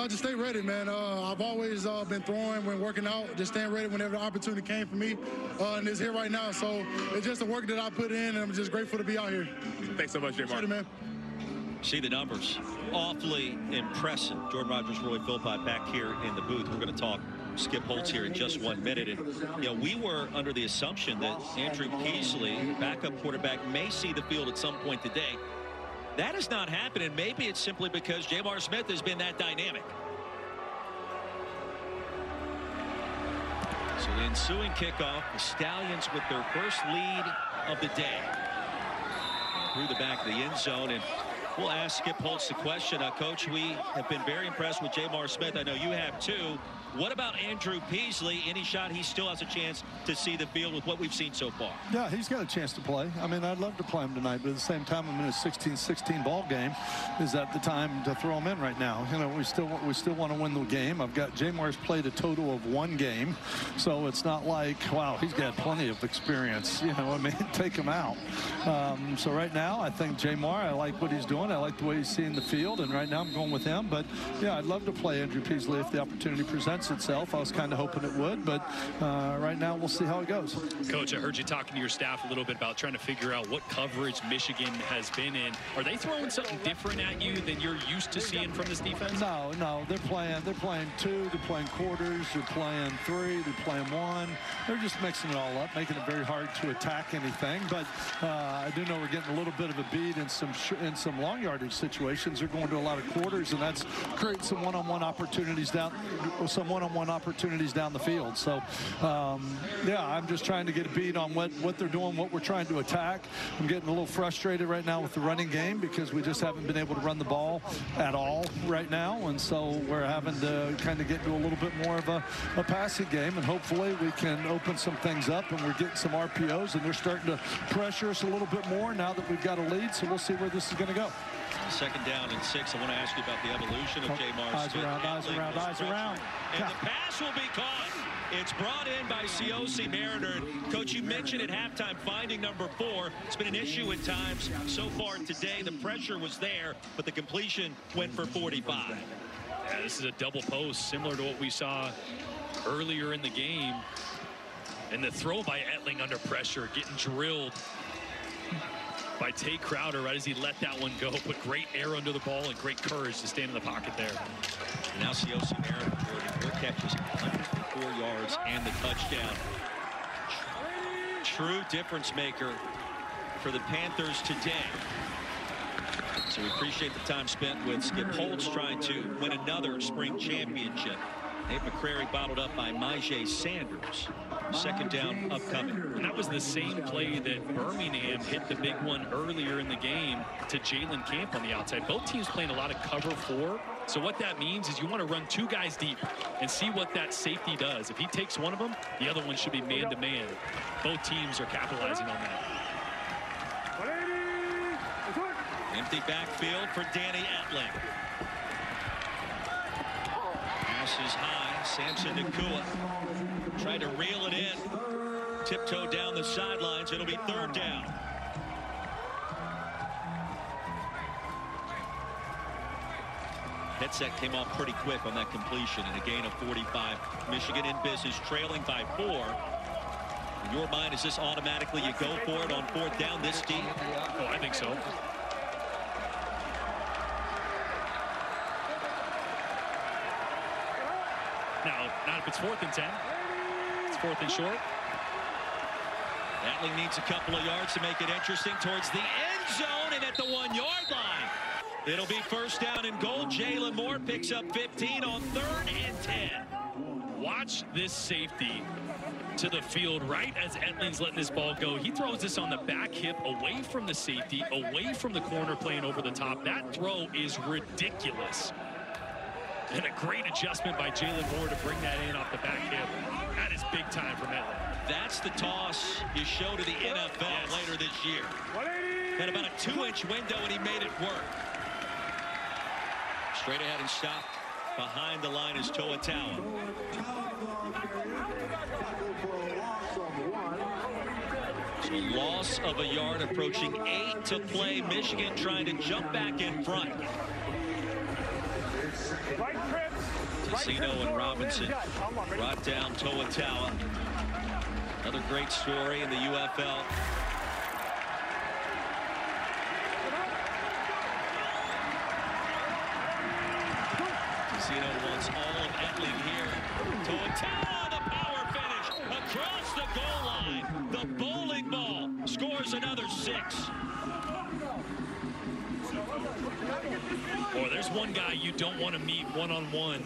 Just stay ready, man. I've always been throwing when working out, just staying ready whenever the opportunity came for me. And it's here right now. So it's just the work that I put in, and I'm just grateful to be out here. Thanks so much, Jamar. Man. See the numbers. Awfully impressive. Jordan Rogers, Roy Philpott back here in the booth. We're going to talk Skip Holtz here in just 1 minute. And, you know, we were under the assumption that Andrew Peasley, backup quarterback, may see the field at some point today. That has not happened, and maybe it's simply because Jamar Smith has been that dynamic. So the ensuing kickoff, the Stallions with their first lead of the day. Through the back of the end zone, and we'll ask Skip Holtz the question. Coach, we have been very impressed with Jamar Smith. I know you have too. What about Andrew Peasley? Any shot he still has a chance to see the field with what we've seen so far? Yeah, he's got a chance to play. I mean, I'd love to play him tonight, but at the same time, I'm in a 16-16 ball game. Is that the time to throw him in right now? You know, we still want to win the game. I've got Jamar's played a total of 1 game, so it's not like, wow, he's got plenty of experience. You know, I mean, take him out. So right now, I think Jamar, I like what he's doing. I like the way he's seeing the field, and right now I'm going with him. But yeah, I'd love to play Andrew Peasley if the opportunity presents itself. I was kind of hoping it would, but right now we'll see how it goes. Coach, I heard you talking to your staff a little bit about trying to figure out what coverage Michigan has been in. Are they throwing something different at you than you're used to seeing from this defense? No, they're playing 2, they're playing quarters, they're playing 3, they're playing 1. They're just mixing it all up, making it very hard to attack anything. But I do know we're getting a little bit of a beat in some long yardage situations. They're going to a lot of quarters, and that's creating some one-on-one opportunities down the field. So yeah, I'm just trying to get a beat on what they're doing, what we're trying to attack. I'm getting a little frustrated right now with the running game because we just haven't been able to run the ball at all right now, and so we're having to kind of get to a little bit more of a passing game, and hopefully we can open some things up, and we're getting some RPOs, and they're starting to pressure us a little bit more now that we've got a lead, so we'll see where this is going to go. 2nd down and 6. I want to ask you about the evolution of Jamar Smith. Eyes around. And the pass will be caught. It's brought in by Cioce Mariner. Coach, you mentioned at halftime finding number 4. It's been an issue at times so far today. The pressure was there, but the completion went for 45. Yeah, this is a double post similar to what we saw earlier in the game. And the throw by Etling under pressure, getting drilled by Tay Crowder right as he let that one go. Put great air under the ball and great courage to stand in the pocket there. Now Cioce Mariner, 4 catches, 104 yards, and the touchdown. True difference maker for the Panthers today. So we appreciate the time spent with Skip Holtz trying to win another spring championship. Nate McCrary bottled up by Myjai Sanders. 2nd down upcoming. And that was the same play that Birmingham hit the big one earlier in the game to Jalen Camp on the outside. Both teams playing a lot of cover 4. So what that means is you want to run 2 guys deep and see what that safety does. If he takes one of them, the other one should be man-to-man. Both teams are capitalizing on that. Empty backfield for Danny Etling. Pass is high. Samson Nakua tried to reel it in. Tiptoe down the sidelines. It'll be 3rd down. Headset came off pretty quick on that completion and a gain of 45. Michigan in business, trailing by 4. In your mind, is this automatically you go for it on 4th down this deep? Oh, I think so. Now, not if it's 4th and 10. It's 4th and short. Atling needs a couple of yards to make it interesting towards the end zone and at the 1-yard line. It'll be 1st down and goal. Jalen Moore picks up 15 on 3rd and 10. Watch this safety to the field right as Etling's letting this ball go. He throws this on the back hip away from the safety, away from the corner playing over the top. That throw is ridiculous. And a great adjustment by Jalen Moore to bring that in off the back hip. That is big time from Etling. That's the toss you show to the NFL later this year. Had about a 2-inch window and he made it work. Straight ahead and stopped behind the line is To'otaua. So loss of a yard, approaching 8 to play. Michigan trying to jump back in front. Tessino and Robinson brought down To'otaua. Another great story in the UFL. Tessino wants all of Etling here. To'otaua, the power finish across the goal line. The bowling ball scores another 6. Boy, there's one guy you don't want to meet one-on-one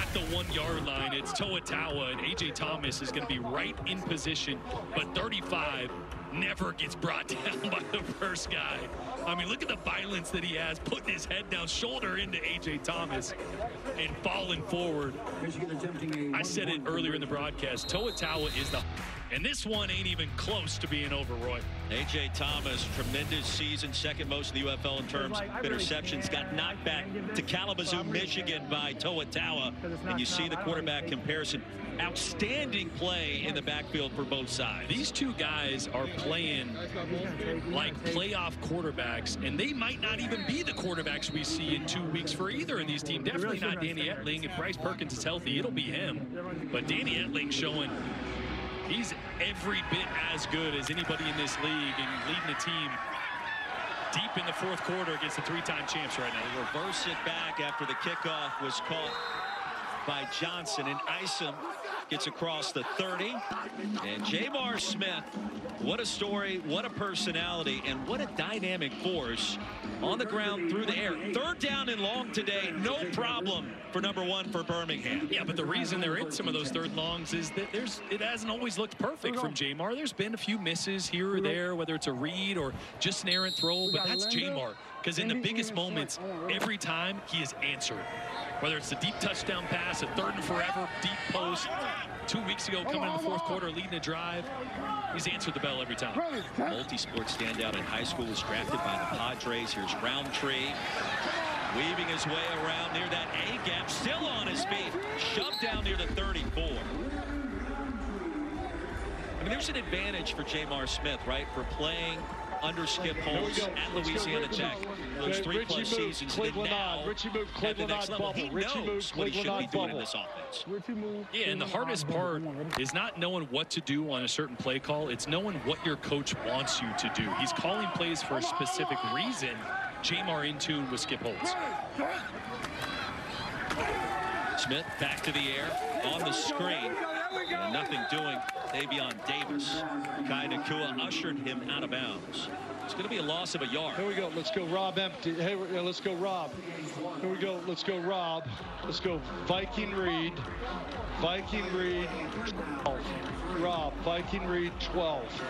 at the 1-yard line. It's To'otaua, and A.J. Thomas is going to be right in position, but 35 never gets brought down by the first guy. I mean, look at the violence that he has, putting his head down, shoulder into A.J. Thomas, and falling forward. I said it earlier in the broadcast, To'otaua is the... And this one ain't even close to being over, Roy. A.J. Thomas, tremendous season, second most in the UFL in terms of interceptions. Got knocked back to Kalamazoo, Michigan by To'otaua. And you see the quarterback comparison. Outstanding play in the backfield for both sides. These two guys are playing like playoff quarterbacks, and they might not even be the quarterbacks we see in 2 weeks for either of these teams. Definitely not Danny Etling. If Bryce Perkins is healthy, it'll be him. But Danny Etling showing he's every bit as good as anybody in this league and leading the team deep in the 4th quarter against the 3-time champs right now. They reverse it back after the kickoff was caught by Johnson, and Isom gets across the 30. And Jamar Smith, what a story, what a personality, and what a dynamic force on the ground through the air. 3rd down and long today, no problem for number 1 for Birmingham. Yeah, but the reason they're in some of those 3rd longs is that it hasn't always looked perfect from Jamar. There's been a few misses here or there, whether it's a read or just an errant throw, but that's Jamar. Because in the biggest moments, every time he is answered. Whether it's the deep touchdown pass, a 3rd and forever, deep post, 2 weeks ago coming in the 4th quarter, leading a drive, he's answered the bell every time. Multi-sport standout in high school, was drafted by the Padres. Here's Roundtree, weaving his way around near that A-gap, still on his feet, shoved down near the 34. I mean, there's an advantage for Jamar Smith, right, for playing under Skip Holtz at Louisiana Tech. Those 3+ seasons, and now Richie moved at the Cleveland next level. He knows what he should be doing in this offense. Yeah, and the hardest part is not knowing what to do on a certain play call. It's knowing what your coach wants you to do. He's calling plays for a specific reason. Jamar in tune with Skip Holtz. Smith back to the air on the screen. And nothing doing. Davion Davis. Kai Nakua ushered him out of bounds. It's going to be a loss of a yard. Here we go. Let's go Rob empty. Hey, let's go Rob. Here we go. Let's go Rob. Let's go Viking Reed. Viking Reed 12. Rob, Viking Reed 12.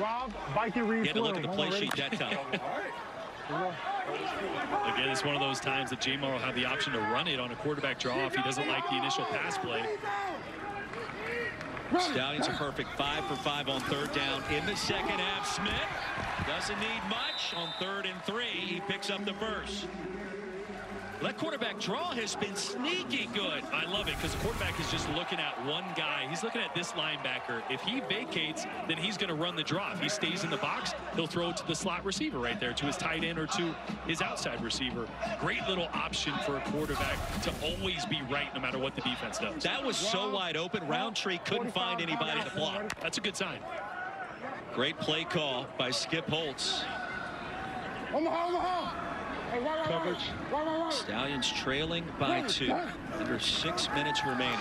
Rob, Viking Reed 12. He had to look at the play sheet that time. Again, it's one of those times that Jamar will have the option to run it on a quarterback draw if he doesn't like the initial pass play. Stallions are perfect, 5 for 5 on 3rd down in the 2nd half. Smith doesn't need much on 3rd and 3. He picks up the first. That quarterback draw has been sneaky good. I love it because the quarterback is just looking at one guy. He's looking at this linebacker. If he vacates, then he's going to run the draw. If he stays in the box, he'll throw it to the slot receiver right there, to his tight end or to his outside receiver. Great little option for a quarterback to always be right no matter what the defense does. That was so wide open. Roundtree couldn't find anybody to block. That's a good sign. Great play call by Skip Holtz. Coverage. Stallions trailing by 2. Under 6 minutes remaining.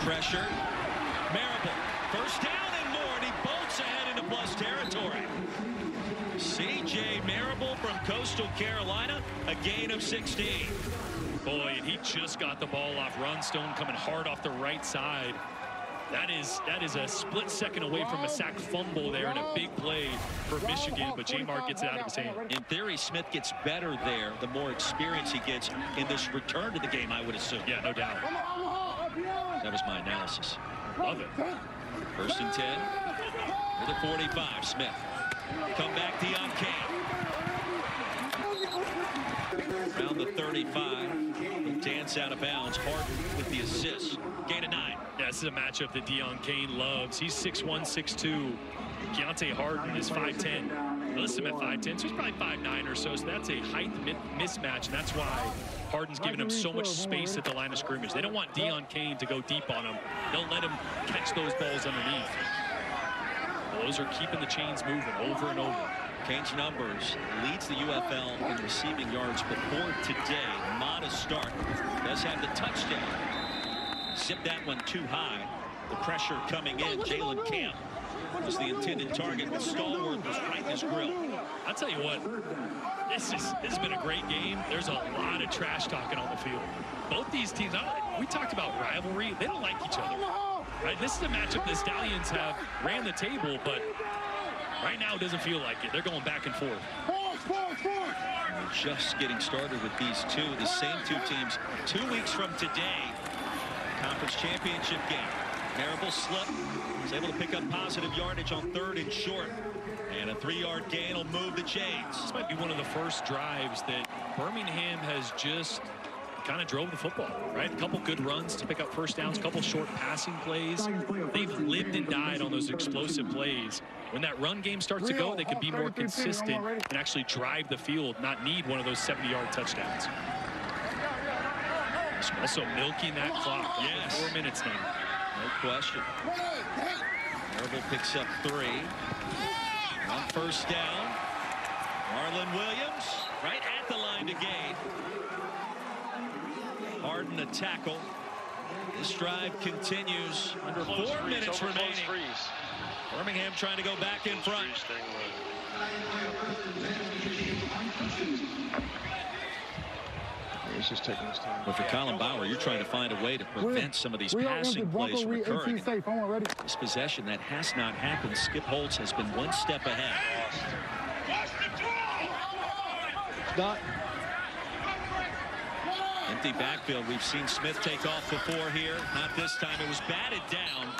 Pressure. Marable. First down and more, and he bolts ahead into plus territory. C.J. Marable from Coastal Carolina, a gain of 16. Boy, and he just got the ball off Runstone, coming hard off the right side. That is a split second away from a sack fumble there and a big play for Michigan, but J-Mark gets it out of his hand. In theory, Smith gets better there the more experience he gets in this return to the game, I would assume. Yeah, no doubt. That was my analysis. Love it. 1st and 10. Near the 45, Smith. Come back, Deion Camp. Around the 35. Dance out of bounds. Harden with the assist. Gain of 9. Yeah, this is a matchup that Deion Kane loves. He's 6'1", 6'2". Keontae Harden is 5'10". I listed him at 5'10", so he's probably 5'9" or so. So that's a height mismatch, and that's why Harden's giving him so much space at the line of scrimmage. They don't want Deion Kane to go deep on him. They'll let him catch those balls underneath. Those are keeping the chains moving over and over. Kane's numbers leads the UFL in receiving yards before today. Modest start. Does have the touchdown. Zip that one too high. The pressure coming in. Jalen Camp was the intended target, but Stallworth was right in his grill. I'll tell you what, this has been a great game. There's a lot of trash talking on the field. Both these teams, we talked about rivalry. They don't like each other. Right? This is a matchup the Stallions have ran the table, but right now it doesn't feel like it. They're going back and forth. We're just getting started with these two. The same two teams 2 weeks from today. Conference championship game. Marable slip. Was able to pick up positive yardage on 3rd and short. And a 3-yard gain will move the chains. This might be one of the first drives that Birmingham has just kind of drove the football, right? A couple good runs to pick up first downs, a couple short passing plays. They've lived and died on those explosive plays. When that run game starts to go, they can be more consistent and actually drive the field, not need one of those 70-yard touchdowns. Also milking that clock. Yes. 4 minutes now. No question. Marable picks up 3. On first down. Marlon Williams right at the line to gain. Harden a tackle. This drive continues under 4 minutes remaining. Birmingham trying to go back in front. He's just taking his time. But for Colin Bauer, you're trying to find a way to prevent some of these passing plays from occurring. This possession, that has not happened. Skip Holtz has been one step ahead. Not. Empty backfield. We've seen Smith take off before here. Not this time. It was batted down.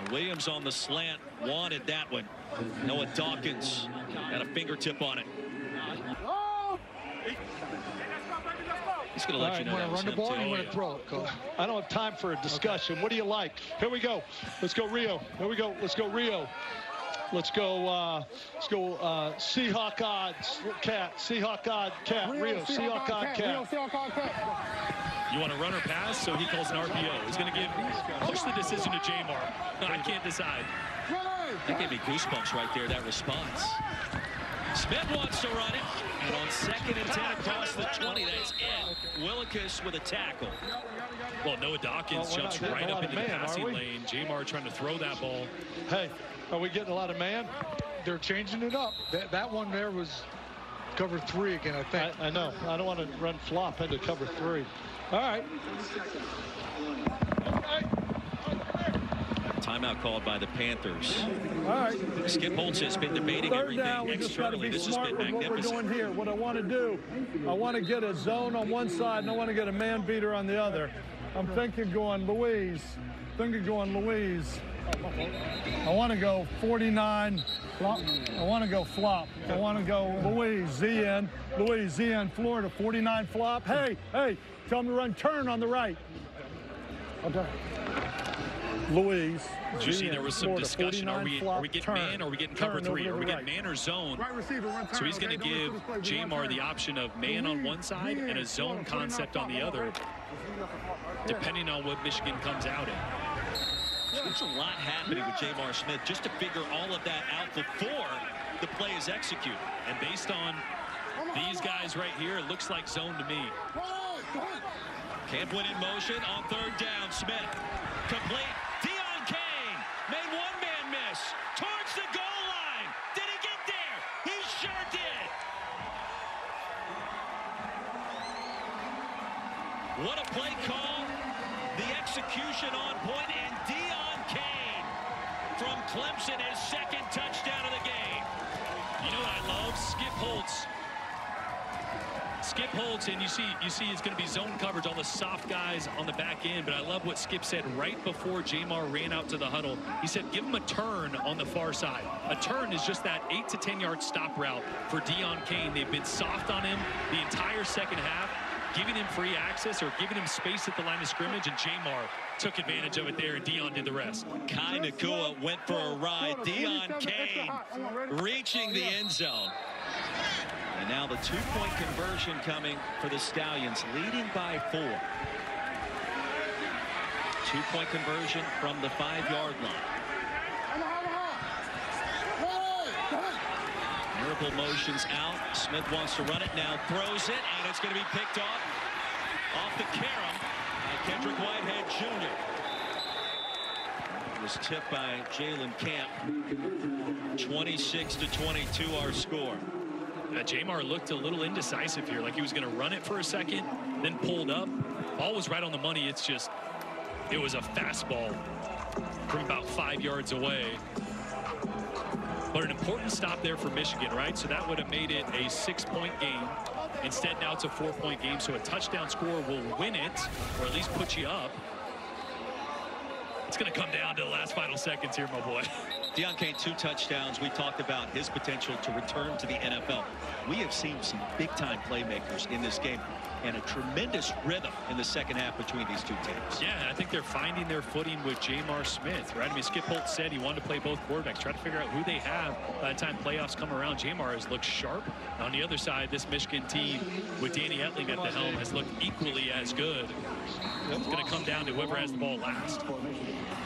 And Williams on the slant wanted that one. Noah Dawkins had a fingertip on it. He's going to let you know that was him, too. You want to throw it, Coach? I don't have time for a discussion. What do you like? Here we go. Let's go, Rio. Here we go. Let's go, Rio. Let's go Seahawk odds, cat. Seahawk odd, cat. Rio, Seahawk odd, cat. You want to run or pass? So he calls an RPO. He's going to push the decision to J-Mark. I can't decide. That gave me goosebumps right there, that response. Smith wants to run it. And on 2nd and 10 across the 20, that's it. Willikis with a tackle. Well, Noah Dawkins jumps right up into the passing lane. J-Mar trying to throw that ball. Hey, are we getting a lot of man? They're changing it up. That one there was cover 3 again, I think. I know. I don't want to run flop into cover 3. All right. Timeout called by the Panthers. All right. Skip Holtz has been debating everything externally. This has been magnificent. What we're doing here, what I want to do, I want to get a zone on one side and I want to get a man beater on the other. I'm thinking going Louise. I want to go 49. Flop. I want to go flop. I want to go Louise, ZN. Louise, ZN, Florida, 49 flop. Hey, tell them to run turn on the right. Okay. Louise. You see there was some discussion. Are we getting man or are we getting cover three? Are we getting man or zone? So he's going to give Jamar the option of man on one side and a zone concept on the other, depending on what Michigan comes out in. There's a lot happening with Jamar Smith just to figure all of that out before the play is executed. And based on these guys right here, it looks like zone to me. Camp went in motion on third down. Smith complete. Deion Kane made one-man miss towards the goal line. Did he get there? He sure did. What a play call. The execution on point, and Deion Kane from Clemson, his second touchdown of the game. You know what I love? Skip Holtz. Skip Holtz, and you see it's going to be zone coverage, all the soft guys on the back end, but I love what Skip said right before Jamar ran out to the huddle. He said, give him a turn on the far side. A turn is just that 8 to 10 yard stop route for Deion Kane. They've been soft on him the entire second half, giving him free access or giving him space at the line of scrimmage, and Jamar took advantage of it there, and Deion did the rest. Kai Nakua went for a ride. Deion Kane reaching the end zone. And now the two-point conversion coming for the Stallions, leading by 4. Two-point conversion from the 5-yard line. Miracle motions out. Smith wants to run it now, throws it, and it's going to be picked off the carom by Kendrick Whitehead Jr. It was tipped by Jalen Camp. 26-22 our score. Jamar looked a little indecisive here, like he was going to run it for a second, then pulled up. Ball was right on the money. It was a fastball from about 5 yards away. But an important stop there for Michigan, right? So that would have made it a 6-point game. Instead, now it's a 4-point game. So a touchdown score will win it, or at least put you up. It's going to come down to the last final seconds here, my boy. Deion Kane, 2 touchdowns. We talked about his potential to return to the NFL. We have seen some big-time playmakers in this game and a tremendous rhythm in the second half between these two teams. Yeah, I think they're finding their footing with Jamar Smith, right? I mean, Skip Holtz said he wanted to play both quarterbacks, try to figure out who they have by the time playoffs come around. Jamar has looked sharp. On the other side, this Michigan team with Danny Etling at the helm has looked equally as good. It's going to come down to whoever has the ball last.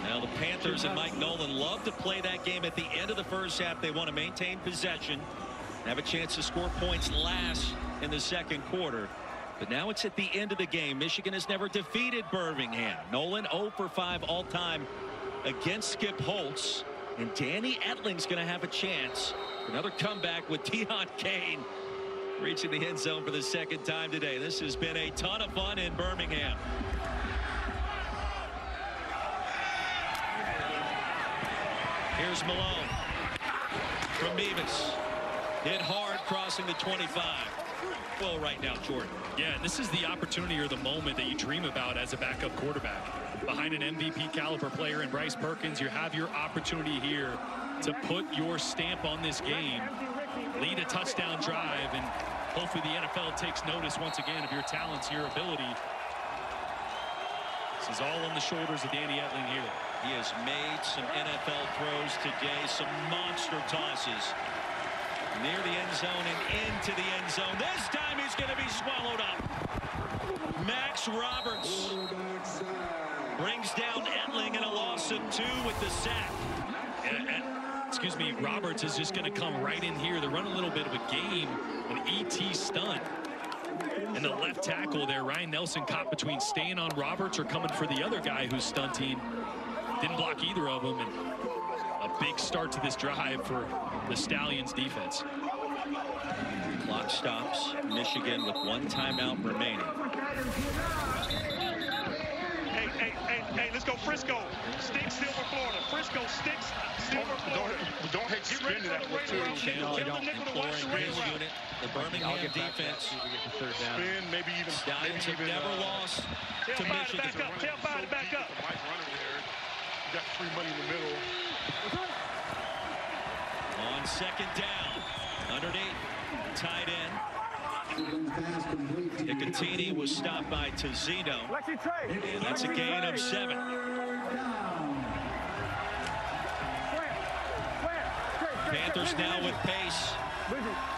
Now the Panthers and Mike Nolan love to play that game at the end of the first half. They want to maintain possession, have a chance to score points last in the second quarter. But now it's at the end of the game. Michigan has never defeated Birmingham. Nolan 0 for 5 all time against Skip Holtz. And Danny Etling's going to have a chance for another comeback with Deion Kane reaching the end zone for the second time today. This has been a ton of fun in Birmingham. Here's Malone from Beavis. Hit hard, crossing the 25. Well, right now, Jordan. Yeah, and this is the opportunity or the moment that you dream about as a backup quarterback. Behind an MVP caliber player in Bryce Perkins, you have your opportunity here to put your stamp on this game, lead a touchdown drive, and hopefully the NFL takes notice once again of your talents, your ability. This is all on the shoulders of Danny Etling here. He has made some NFL throws today, some monster tosses near the end zone and into the end zone. This time he's going to be swallowed up. Max Roberts brings down Etling in a loss of 2 with the sack. Excuse me, Roberts is just going to come right in here. They're running a little bit of a game, an ET stunt. And the left tackle there, Ryan Nelson, caught between staying on Roberts or coming for the other guy who's stunting. Didn't block either of them, and a big start to this drive for the Stallions defense. Clock stops. Michigan with 1 timeout remaining. Hey, let's go Frisco. Sticks, Silver, Florida. Frisco, Sticks, Silver, Florida. Don't hate spinning that one, too. The Birmingham defense. Spin, maybe even. Stallions have never lost to Michigan. Tell Biden to back up. got free money in the middle. On second down, underneath, tight end. Nicotini was stopped by Tizino, and that's a gain of 7. Panthers now with pace.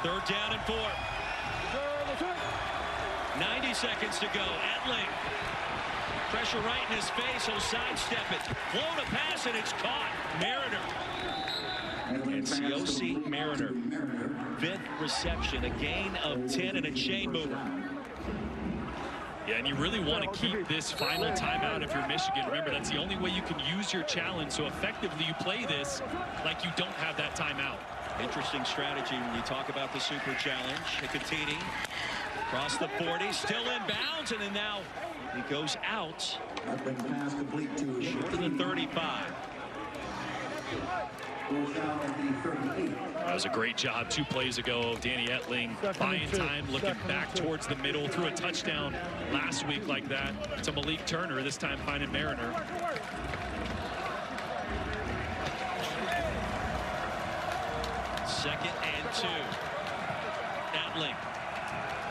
3rd down and 4. 90 seconds to go. Etling. Pressure right in his face. He'll sidestep it. Float a pass, and it's caught. Mariner. And COC Mariner. 5th reception. A gain of 10 and a chain mover. Yeah, and you really want to keep this final timeout if you're Michigan. Remember, that's the only way you can use your challenge. So effectively, you play this like you don't have that timeout. Interesting strategy when you talk about the super challenge. Nicotini across the 40, still in bounds, and then now he goes out. Short of the 35. That was a great job 2 plays ago. Danny Etling buying time, looking back towards the middle, threw a touchdown last week like that to Malik Turner, this time finding Mariner. Second and 2. Etling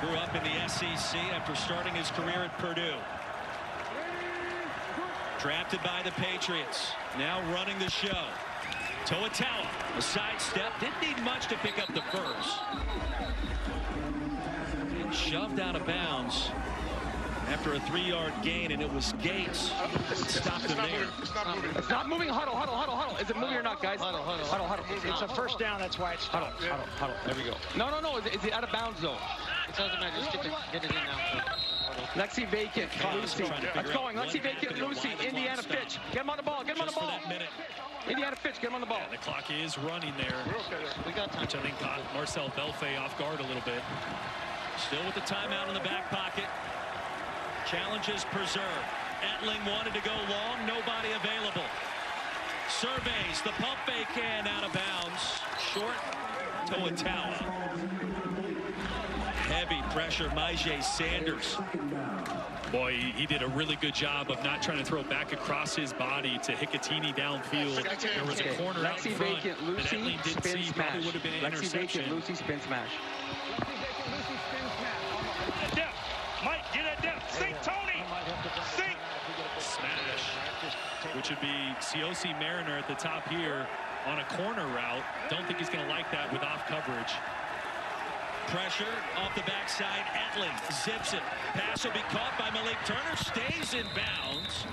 grew up in the SEC after starting his career at Purdue. Drafted by the Patriots, now running the show. Toatawa, a sidestep, didn't need much to pick up the first. And shoved out of bounds after a 3-yard gain, and it was Gates that stopped him there. It's not moving. Huddle, huddle, huddle, huddle. Is it moving or not, guys? Huddle, huddle, huddle, huddle. It's a first down, that's why it's huddle, huddle, huddle. There we go. No. Is it out of bounds, though? It doesn't matter. Just get it in now. Lexi Vacant, Lucy. That's going. Lexi Vacant, Lucy. Indiana Fitch. Get him on the ball. Get him on the ball. Indiana Fitch, get him on the ball. Yeah, the clock is running there. We got time. Which I think caught Marcel Belfay off guard a little bit. Still with the timeout in the back pocket. Challenges preserved. Etling wanted to go long. Nobody available. Surveys the pump fake and out of bounds. Short to Toatawa. Heavy pressure, Myjai Sanders. Boy, he did a really good job of not trying to throw back across his body to Nicotini downfield. There was a corner out in front that Etling didn't see. Probably would have been an interception. Lucy spin smash. Depth. Mike, get a depth. Sink Tony. Sink. Smash, which would be COC Mariner at the top here on a corner route. Don't think he's going to like that with off coverage. Pressure off the backside. Etling zips it. Pass will be caught by Malik Turner. Stays in bounds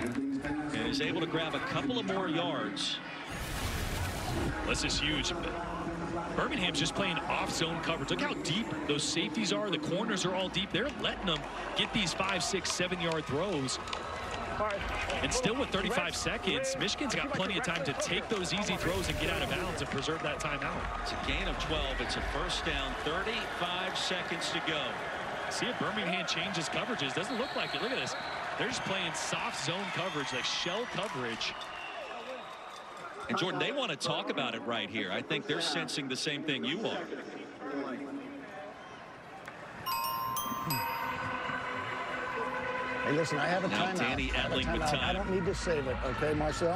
and is able to grab a couple of more yards. This is huge. Birmingham's just playing off-zone coverage. Look how deep those safeties are. The corners are all deep. They're letting them get these 5, 6, 7-yard throws. And still with 35 seconds, Michigan's got plenty of time to take those easy throws and get out of bounds and preserve that timeout. It's a gain of 12. It's a first down. 35 seconds to go. See if Birmingham changes coverages. Doesn't look like it. Look at this. They're just playing soft zone coverage, like shell coverage. And Jordan, they want to talk about it right here. I think they're sensing the same thing you are. Hey, listen, I have a timeout. Danny Etling with time. I don't need to save it, okay, Marcel?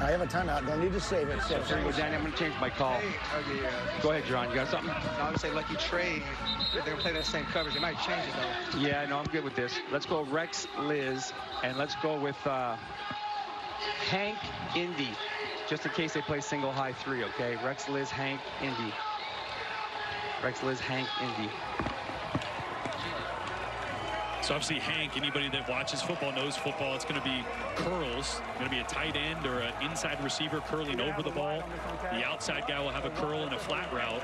I have a timeout. Don't need to save it. So here you go, Danny. I'm going to change my call. Go ahead, John. You got something? I would say Lucky Trey. They're going to play that same coverage. They might change it, though. Yeah, no, I'm good with this. Let's go Rex, Liz, and let's go with Hank, Indy, just in case they play single high 3, okay? Rex, Liz, Hank, Indy. Rex, Liz, Hank, Indy. So obviously Hank, anybody that watches football knows football, it's going to be curls. Going to be a tight end or an inside receiver curling over the ball. The outside guy will have a curl and a flat route.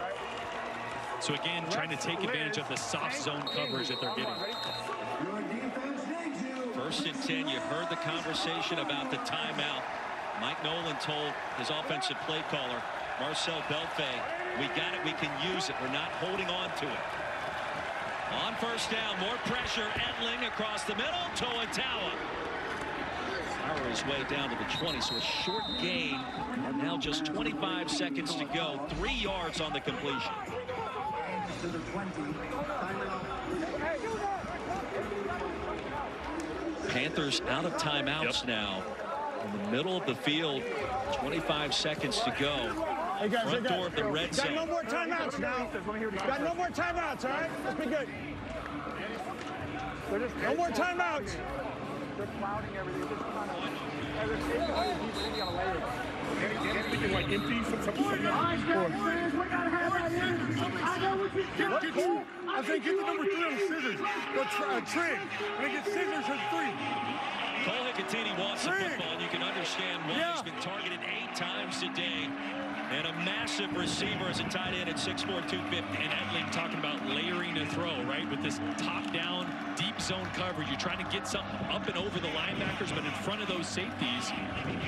So again, trying to take advantage of the soft zone coverage that they're getting. First and 10, you heard the conversation about the timeout. Mike Nolan told his offensive play caller, Marcel Belfay, we got it, we can use it. We're not holding on to it. On first down, more pressure. Etling across the middle. Toatawa. Power his way down to the 20, so a short gain. And now just 25 seconds to go. 3 yards on the completion. Panthers out of timeouts now. in the middle of the field. 25 seconds to go. Hey guys, Front door of the red got zone. no more timeouts now. Got no more timeouts, all right? Let's be good. No more timeouts. They're clouding everything. Just kind of like empty. I think get the number 3 on scissors. Go Trig. And get scissors at 3. Cole Hicatini wants the football, and you can understand why he's been targeted 8 times today. And a massive receiver as a tight end at 6'4", 250. And Edling talking about layering a throw, right? With this top-down, deep zone coverage. You're trying to get something up and over the linebackers, but in front of those safeties,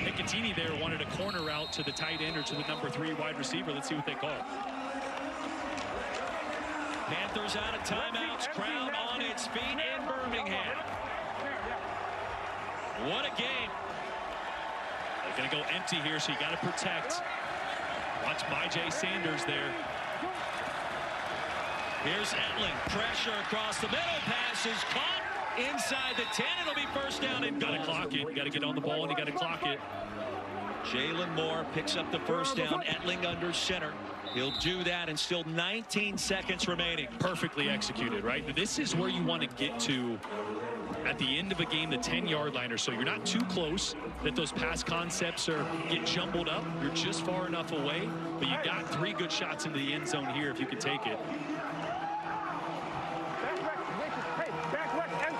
Hicatini there wanted a corner route to the tight end or to the number 3 wide receiver. Let's see what they call. Panthers out of timeouts. Crowd on its feet in Birmingham. What a game. They're going to go empty here, so you got to protect. Watch Myjai Sanders there. Here's Edling. Pressure across the middle. Pass is caught inside the 10. It'll be first down and goal. Got to clock it. You got to get on the ball, and you got to clock it. Jalen Moore picks up the first down. Edling under center. He'll do that, and still 19 seconds remaining. Perfectly executed, right? This is where you want to get to at the end of a game, the 10-yard line or so. You're not too close that those pass concepts get jumbled up. You're just far enough away, but you got 3 good shots into the end zone here if you can take it.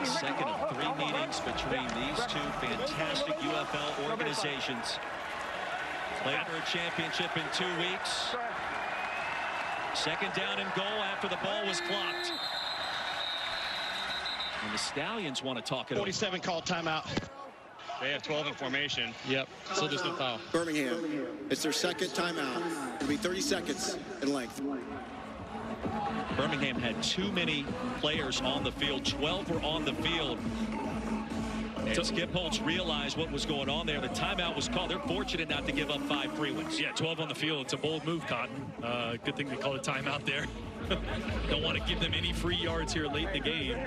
Second of 3 meetings between these 2 fantastic UFL organizations. Played for a championship in 2 weeks. Second down and goal after the ball was clocked. And the Stallions want to talk it over. 47 called timeout. They have 12 in formation. Yep. So there's no foul. Birmingham. It's their second timeout. It'll be 30 seconds in length. Birmingham had too many players on the field. 12 were on the field. And Skip Holtz realized what was going on there. The timeout was called. They're fortunate not to give up 5 free ones. Yeah, 12 on the field. It's a bold move, Cotton. Good thing they called a timeout there. Don't want to give them any free yards here late in the game.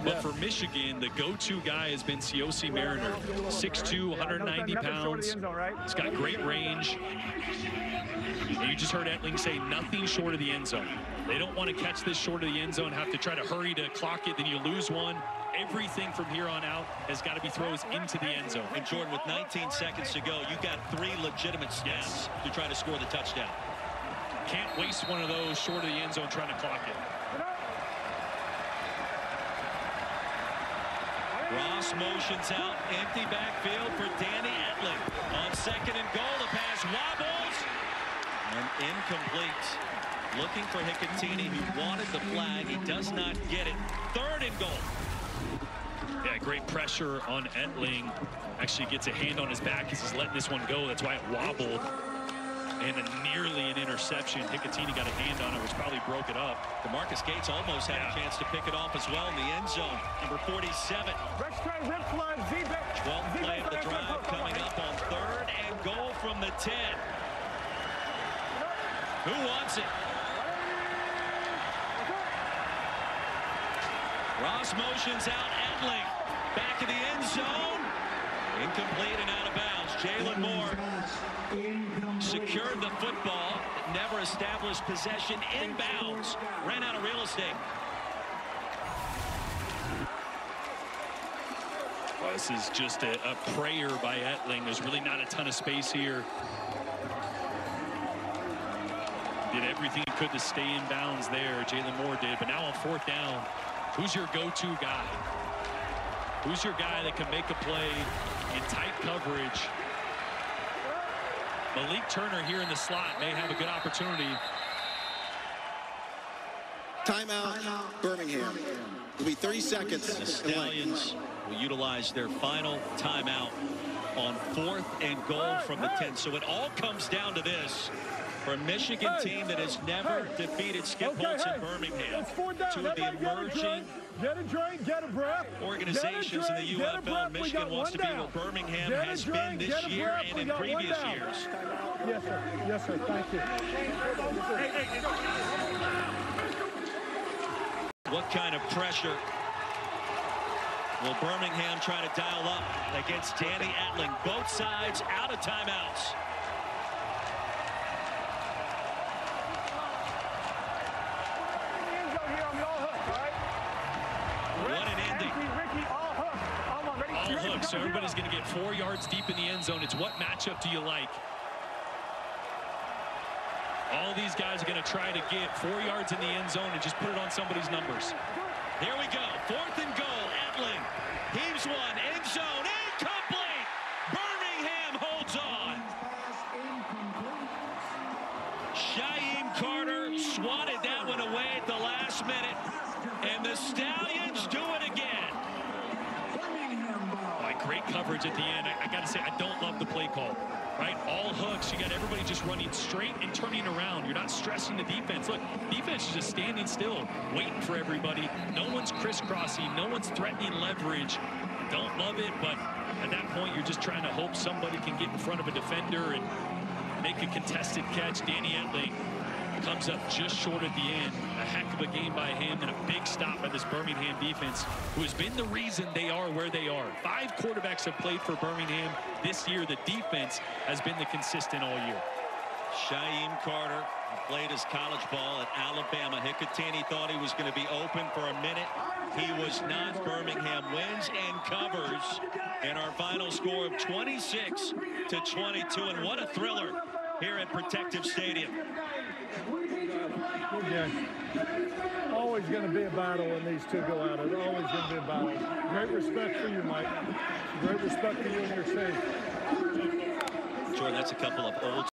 But for Michigan, the go-to guy has been Siosi Mariner. 6'2", 190 pounds. He's got great range. And you just heard Edling say nothing short of the end zone. They don't want to catch this short of the end zone, have to try to hurry to clock it, then you lose one. Everything from here on out has got to be throws into the end zone. And Jordan, with 19 seconds to go, you got 3 legitimate snaps to try to score the touchdown. Can't waste one of those short of the end zone trying to clock it. Ross motions out, empty backfield for Danny Edling. On second and goal, the pass wobbles and incomplete. Looking for Hicatini, who wanted the flag. He does not get it. Third and goal. Yeah, great pressure on Edling. Actually gets a hand on his back as he's letting this one go. That's why it wobbled. And nearly an interception. Hicatini got a hand on it, which probably broke it up. DeMarcus Gates almost had a chance to pick it off as well in the end zone. Number 47. 12th play of the drive coming up on 3rd and goal from the 10. Who wants it? Ross motions out Edling. Back in the end zone. Incomplete and out of bounds. Jalen Moore secured the football, never established possession inbounds. Ran out of real estate. Well, this is just a prayer by Edling. There's really not a ton of space here. Did everything he could to stay in bounds there. Jalen Moore did. But now on 4th down, who's your go-to guy? Who's your guy that can make a play in tight coverage? Malik Turner here in the slot may have a good opportunity. Timeout, Birmingham. It'll be 30 seconds. The Stallions will utilize their final timeout on 4th and goal from the 10. So it all comes down to this. For a Michigan team that has never defeated Skip Holtz in Birmingham, 2 of the emerging get a breath. organizations in the UFL. Michigan wants to be where Birmingham has been this year and in previous years. Yes, sir. Yes, sir. Thank you. What kind of pressure Will Birmingham try to dial up against Danny Etling? Both sides out of timeouts. One in Indy. All hooks, so everybody's going to get 4 yards deep in the end zone. It's what matchup do you like? All these guys are going to try to get 4 yards in the end zone and just put it on somebody's numbers. Here we go. 4th and goal. Etling heaves one. End zone. Incomplete. Birmingham holds on. Shaheem Carter swatted that one away at the last minute. And the Stallions do it again. Great coverage at the end. I got to say, I don't love the play call. Right? All hooks. You got everybody just running straight and turning around. You're not stressing the defense. Look, defense is just standing still, waiting for everybody. No one's crisscrossing. No one's threatening leverage. Don't love it, but at that point, you're just trying to hope somebody can get in front of a defender and make a contested catch. Danny Etling comes up just short at the end. A heck of a game by him and a big stop by this Birmingham defense, who has been the reason they are where they are. 5 quarterbacks have played for Birmingham this year. The defense has been the consistent all year. Shaheem Carter played his college ball at Alabama. Hicatini thought he was going to be open for a minute. He was not. Birmingham wins and covers in our final score of 26-22. And what a thriller here at Protective Stadium. Again, always going to be a battle when these two go at it. Always going to be a battle. Great respect for you, Mike. Great respect for you and your team. Jordan, that's a couple of old